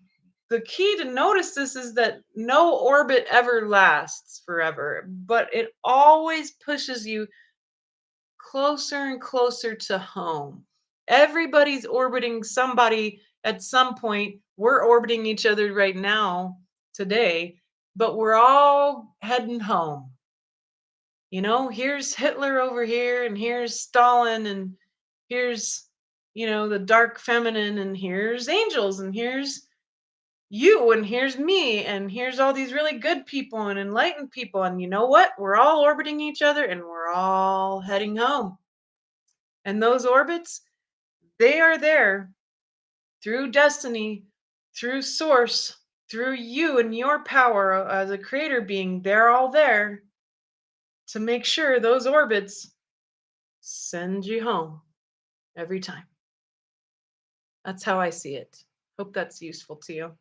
the key to notice this is that no orbit ever lasts forever, but it always pushes you closer and closer to home. Everybody's orbiting somebody at some point. We're orbiting each other right now, today, but we're all heading home. Here's Hitler over here, and here's Stalin, and here's, the dark feminine, and here's angels, and here's you, and here's me, and here's all these really good people and enlightened people. And you know what? We're all orbiting each other and we're all heading home. And those orbits, they are there through destiny, through source, through you and your power as a creator being. They're all there to make sure those orbits send you home every time. That's how I see it. Hope that's useful to you.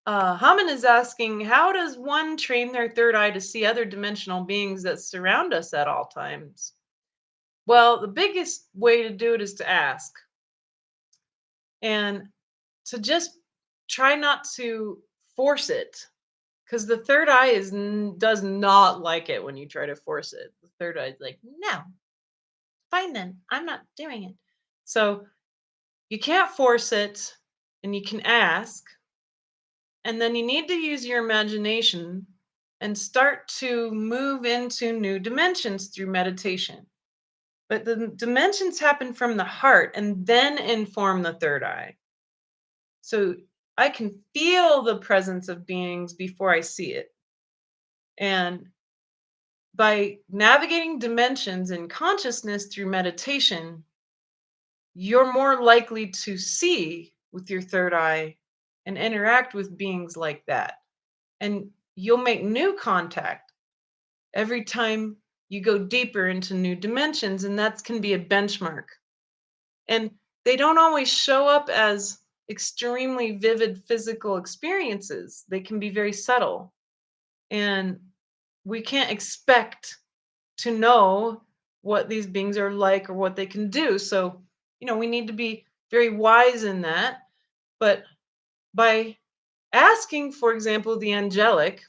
Haman is asking, how does one train their third eye to see other dimensional beings that surround us at all times? Well, the biggest way to do it is to ask, and to just try not to force it, because the third eye does not like it when you try to force it. The third eye is like, no, fine then, I'm not doing it. So you can't force it, and you can ask, and then you need to use your imagination and start to move into new dimensions through meditation. But the dimensions happen from the heart and then inform the third eye. So I can feel the presence of beings before I see it. And by navigating dimensions in consciousness through meditation, you're more likely to see with your third eye and interact with beings like that. And you'll make new contact every time you go deeper into new dimensions, and that can be a benchmark. And they don't always show up as extremely vivid physical experiences. They can be very subtle, and we can't expect to know what these beings are like or what they can do. So, we need to be very wise in that. But by asking, for example, the angelic,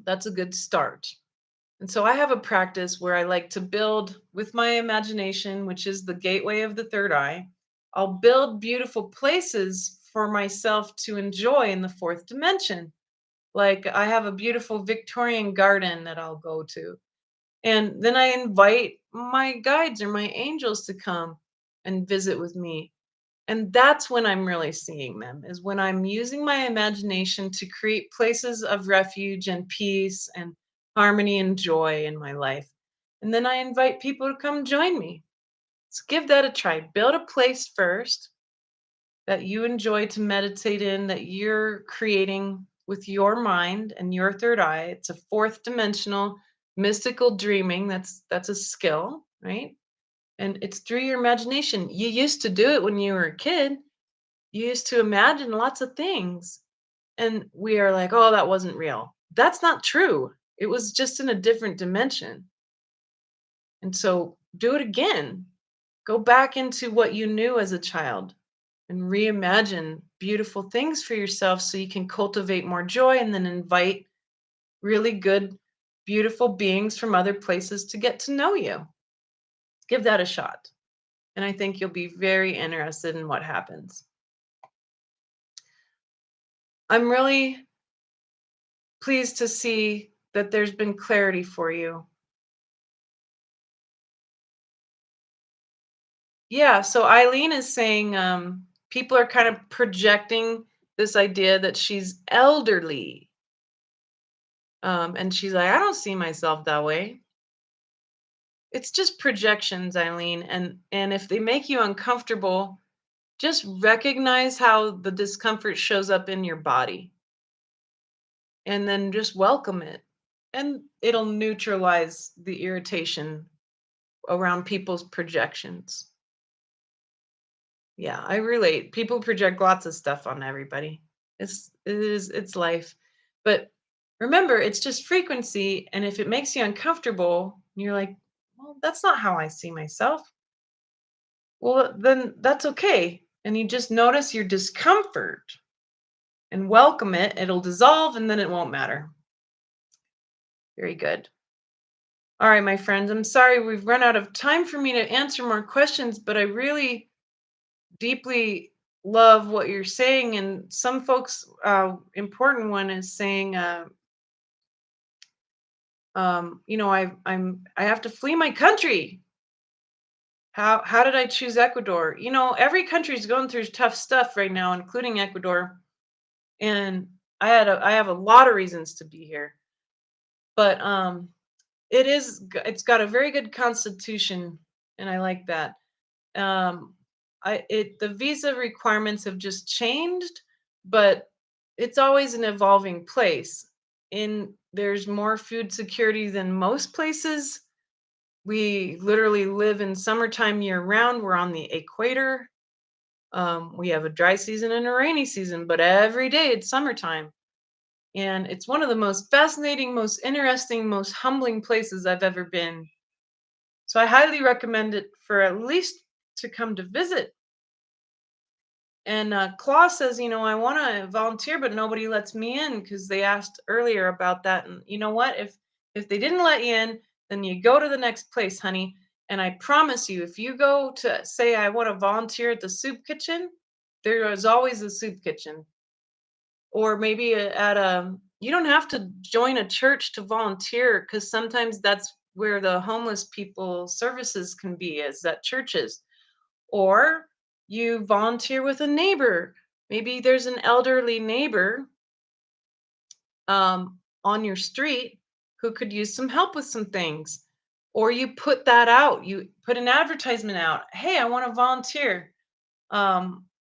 that's a good start. And so I have a practice where I like to build with my imagination, which is the gateway of the third eye. I'll build beautiful places for myself to enjoy in the fourth dimension. Like I have a beautiful Victorian garden that I'll go to. And then I invite my guides or my angels to come and visit with me. And that's when I'm really seeing them, is when I'm using my imagination to create places of refuge and peace and harmony and joy in my life. And then I invite people to come join me. So give that a try. Build a place first that you enjoy to meditate in, that you're creating with your mind and your third eye. It's a fourth dimensional mystical dreaming. That's a skill, right? And it's through your imagination. You used to do it when you were a kid. You used to imagine lots of things. And we are like, oh, that wasn't real. That's not true. It was just in a different dimension. And so do it again. Go back into what you knew as a child and reimagine beautiful things for yourself so you can cultivate more joy, and then invite really good, beautiful beings from other places to get to know you. Give that a shot. And I think you'll be very interested in what happens. I'm really pleased to see that there's been clarity for you. Yeah, so Eileen is saying people are kind of projecting this idea that she's elderly. And she's like, I don't see myself that way. It's just projections, Eileen. And if they make you uncomfortable, just recognize how the discomfort shows up in your body and then just welcome it. And it'll neutralize the irritation around people's projections. Yeah, I relate. People project lots of stuff on everybody. It's life. But remember, it's just frequency, and if it makes you uncomfortable, you're like, "Well, that's not how I see myself." Well, then that's okay. And you just notice your discomfort and welcome it. It'll dissolve and then it won't matter. Very good. All right, my friends, I'm sorry we've run out of time for me to answer more questions, but I really deeply love what you're saying. And some folks, important one is saying, I have to flee my country. How did I choose Ecuador? Every country is going through tough stuff right now, including Ecuador. And I have a lot of reasons to be here, but it's got a very good constitution, and I like that. um the visa requirements have just changed, but it's always an evolving place. In There's more food security than most places. We literally live in summertime year round. We're on the equator. We have a dry season and a rainy season, but every day it's summertime. And it's one of the most fascinating, most interesting, most humbling places I've ever been. So I highly recommend it for at least to come to visit. And Claus says, I want to volunteer, but nobody lets me in because they asked earlier about that. And you know what? If they didn't let you in, then you go to the next place, honey. And I promise you, if you go to say I want to volunteer at the soup kitchen, there is always a soup kitchen. Or maybe at a you don't have to join a church to volunteer, because sometimes that's where the homeless people services can be, is at churches. Or you volunteer with a neighbor. Maybe there's an elderly neighbor on your street who could use some help with some things. Or you put that out. You put an advertisement out. Hey, I want to volunteer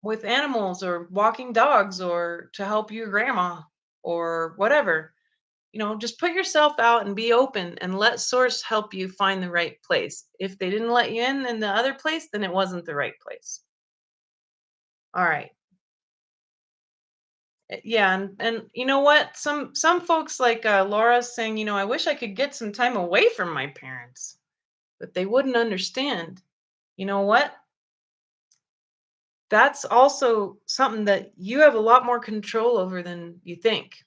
with animals or walking dogs or to help your grandma or whatever. Just put yourself out and be open and let source help you find the right place. If they didn't let you in the other place, then it wasn't the right place. All right. Yeah, and you know what? Some folks like Laura's saying, I wish I could get some time away from my parents, but they wouldn't understand. You know what? That's also something that you have a lot more control over than you think.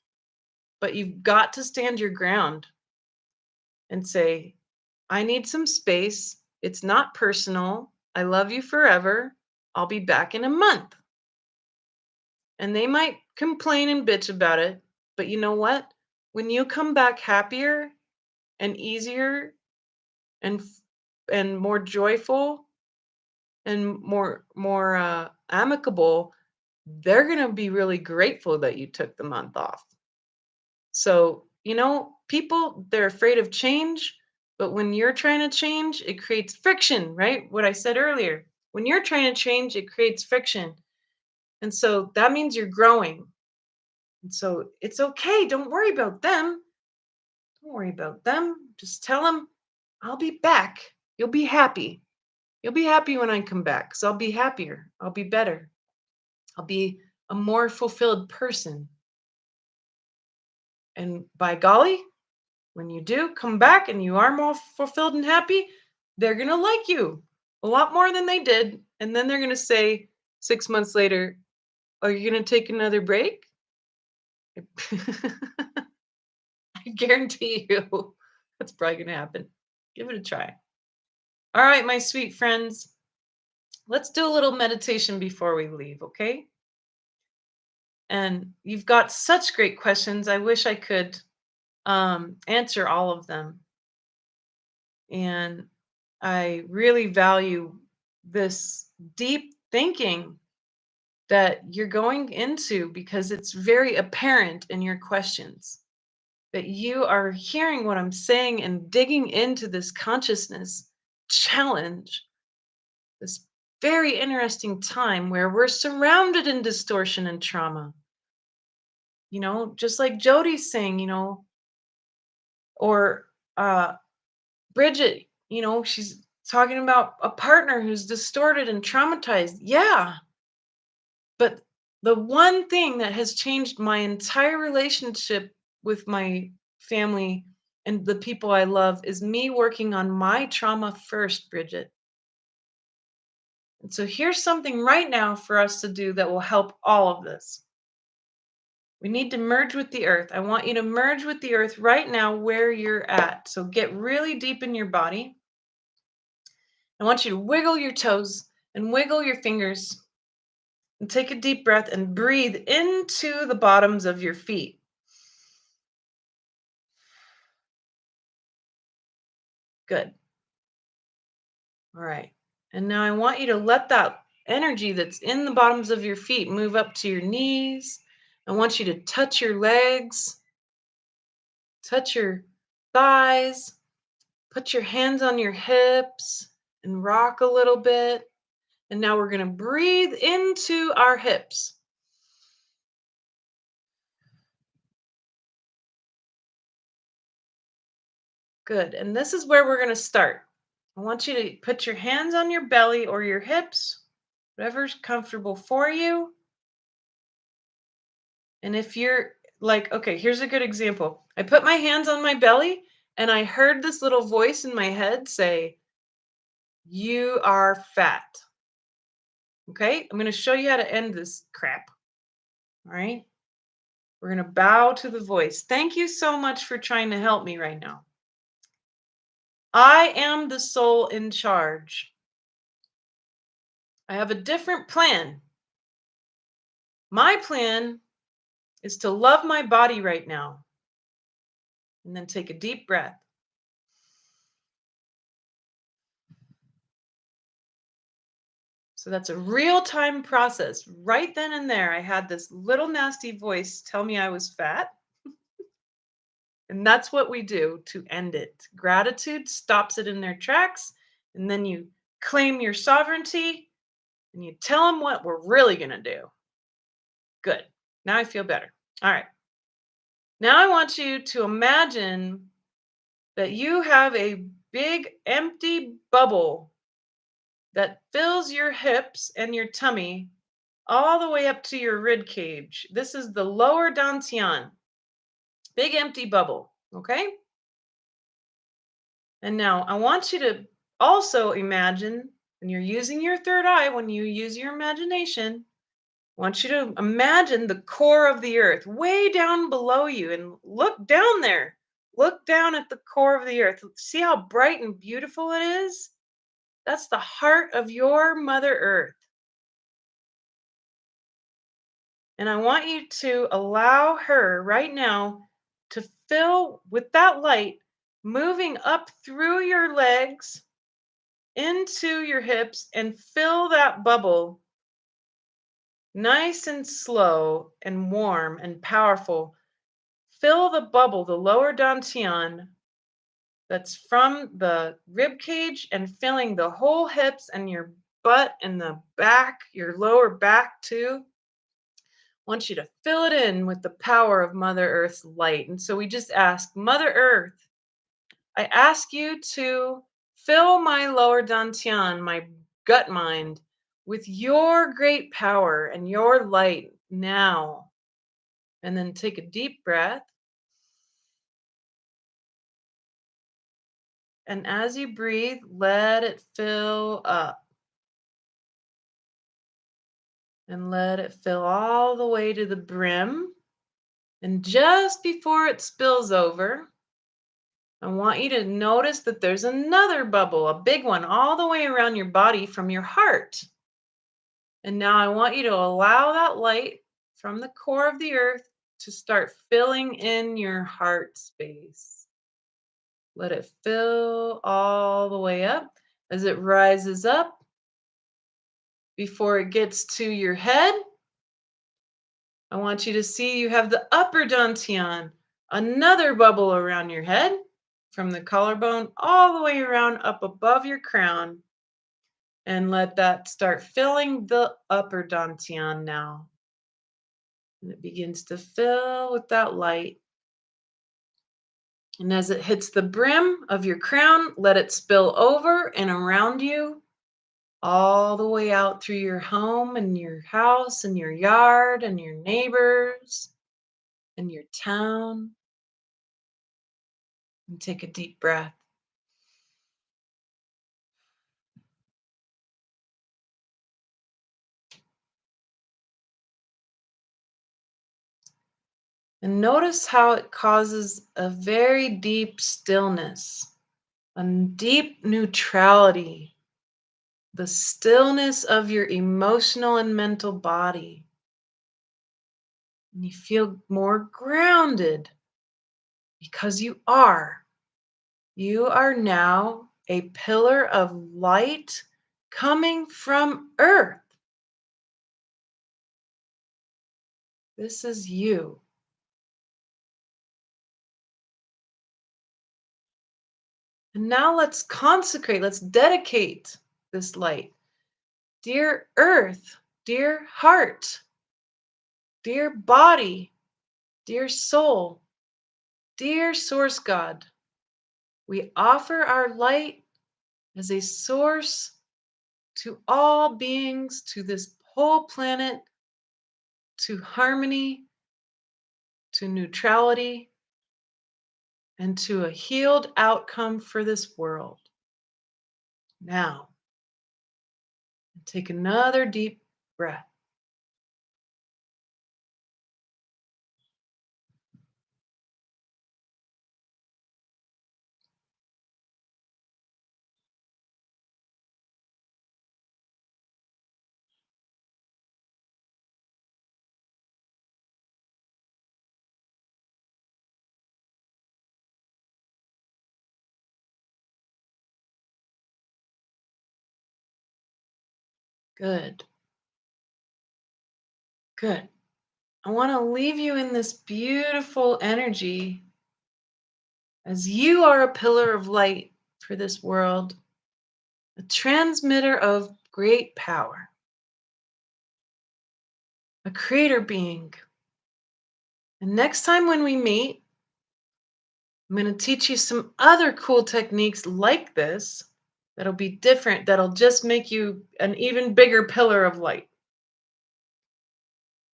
But you've got to stand your ground and say, I need some space. It's not personal. I love you forever. I'll be back in a month. And they might complain and bitch about it, but you know what? When you come back happier and easier and and more joyful and more amicable, they're going to be really grateful that you took the month off. So, people, they're afraid of change, but when you're trying to change, it creates friction, right? What I said earlier. When you're trying to change, it creates friction. And so that means you're growing. And so it's okay. Don't worry about them. Don't worry about them. Just tell them, I'll be back. You'll be happy. You'll be happy when I come back, because I'll be happier. I'll be better. I'll be a more fulfilled person. And by golly, when you do come back and you are more fulfilled and happy, they're going to like you a lot more than they did. And then they're going to say 6 months later, are you going to take another break? I guarantee you that's probably going to happen. Give it a try. All right, my sweet friends, let's do a little meditation before we leave, okay? And you've got such great questions. I wish I could answer all of them. And I really value this deep thinking that you're going into because it's very apparent in your questions that you are hearing what I'm saying and digging into this consciousness challenge, this very interesting time where we're surrounded in distortion and trauma. Just like Jody's saying, or uh, Bridget, she's talking about a partner who's distorted and traumatized. Yeah, but the one thing that has changed my entire relationship with my family and the people I love is me working on my trauma first, Bridget. And so here's something right now for us to do that will help all of this. We need to merge with the earth. I want you to merge with the earth right now where you're at. So get really deep in your body. I want you to wiggle your toes and wiggle your fingers and take a deep breath and breathe into the bottoms of your feet. Good. All right. And now I want you to let that energy that's in the bottoms of your feet move up to your knees. I want you to touch your legs, touch your thighs, put your hands on your hips and rock a little bit. And now we're going to breathe into our hips. Good. And this is where we're going to start. I want you to put your hands on your belly or your hips, whatever's comfortable for you. And if you're like, okay, here's a good example. I put my hands on my belly and I heard this little voice in my head say, "You are fat." Okay, I'm going to show you how to end this crap. All right, we're going to bow to the voice. Thank you so much for trying to help me right now. I am the soul in charge. I have a different plan. My plan is to love my body right now. And then take a deep breath. So that's a real time process. Right then and there, I had this little nasty voice tell me I was fat. And that's what we do to end it. Gratitude stops it in their tracks. And then you claim your sovereignty and you tell them what we're really going to do. Good. Now I feel better. All right. Now I want you to imagine that you have a big empty bubble that fills your hips and your tummy all the way up to your rib cage. This is the lower dantian, big empty bubble. Okay. And now I want you to also imagine, when you're using your third eye, when you use your imagination, I want you to imagine the core of the earth way down below you and look down there. Look down at the core of the earth. See how bright and beautiful it is? That's the heart of your Mother Earth. And I want you to allow her right now to fill with that light moving up through your legs into your hips and fill that bubble nice and slow and warm and powerful. Fill the bubble, the lower dantian that's from the rib cage and filling the whole hips and your butt and the back, your lower back too. Want you to fill it in with the power of Mother Earth's light. And so we just ask, Mother Earth, I ask you to fill my lower dantian, my gut mind, with your great power and your light now. And then take a deep breath. And as you breathe, let it fill up. And let it fill all the way to the brim. And just before it spills over, I want you to notice that there's another bubble, a big one, all the way around your body from your heart. And now I want you to allow that light from the core of the earth to start filling in your heart space. Let it fill all the way up. As it rises up, before it gets to your head, I want you to see you have the upper dantian, another bubble around your head from the collarbone all the way around up above your crown. And let that start filling the upper dantian now. And it begins to fill with that light. And as it hits the brim of your crown, let it spill over and around you, all the way out through your home and your house and your yard and your neighbors and your town. And take a deep breath. And notice how it causes a very deep stillness, a deep neutrality, the stillness of your emotional and mental body. And you feel more grounded because you are. You are now a pillar of light coming from Earth. This is you. And now let's consecrate, let's dedicate this light. Dear Earth, dear heart, dear body, dear soul, dear Source God, we offer our light as a source to all beings, to this whole planet, to harmony, to neutrality, and to a healed outcome for this world. Now, take another deep breath. Good, good. I want to leave you in this beautiful energy as you are a pillar of light for this world, a transmitter of great power, a creator being. And next time when we meet, I'm going to teach you some other cool techniques like this that'll be different, that'll just make you an even bigger pillar of light.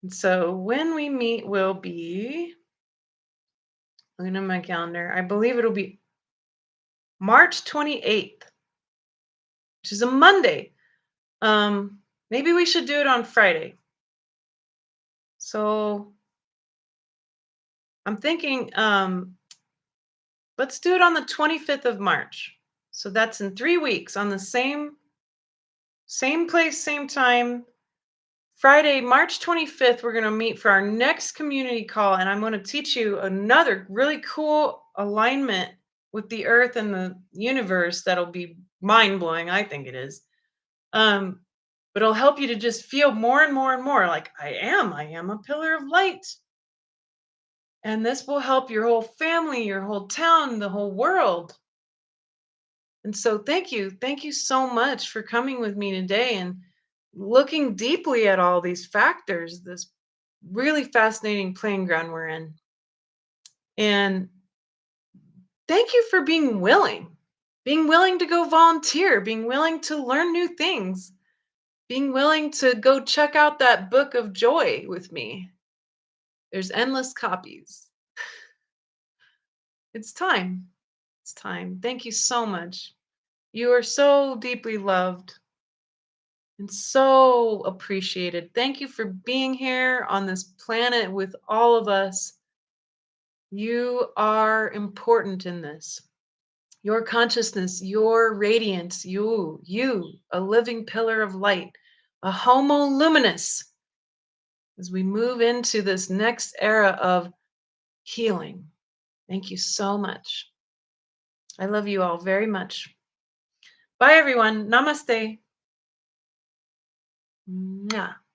And so when we meet will be, looking at my calendar, I believe it'll be March 28th, which is a Monday. Maybe we should do it on Friday. So I'm thinking, let's do it on the 25th of March. So that's in 3 weeks on the same place, same time. Friday, March 25th, we're going to meet for our next community call, and I'm going to teach you another really cool alignment with the earth and the universe that'll be mind-blowing. I think it is. But it'll help you to just feel more and more and more like I am a pillar of light. And this will help your whole family, your whole town, the whole world. And so thank you. Thank you so much for coming with me today and looking deeply at all these factors, this really fascinating playing ground we're in. And thank you for being willing to go volunteer, being willing to learn new things, being willing to go check out that book of joy with me. There's endless copies. It's time. It's time. Thank you so much. You are so deeply loved and so appreciated. Thank you for being here on this planet with all of us. You are important in this. Your consciousness, your radiance, you, a living pillar of light, a homo luminous, as we move into this next era of healing. Thank you so much. I love you all very much. Bye, everyone. Namaste. Mwah.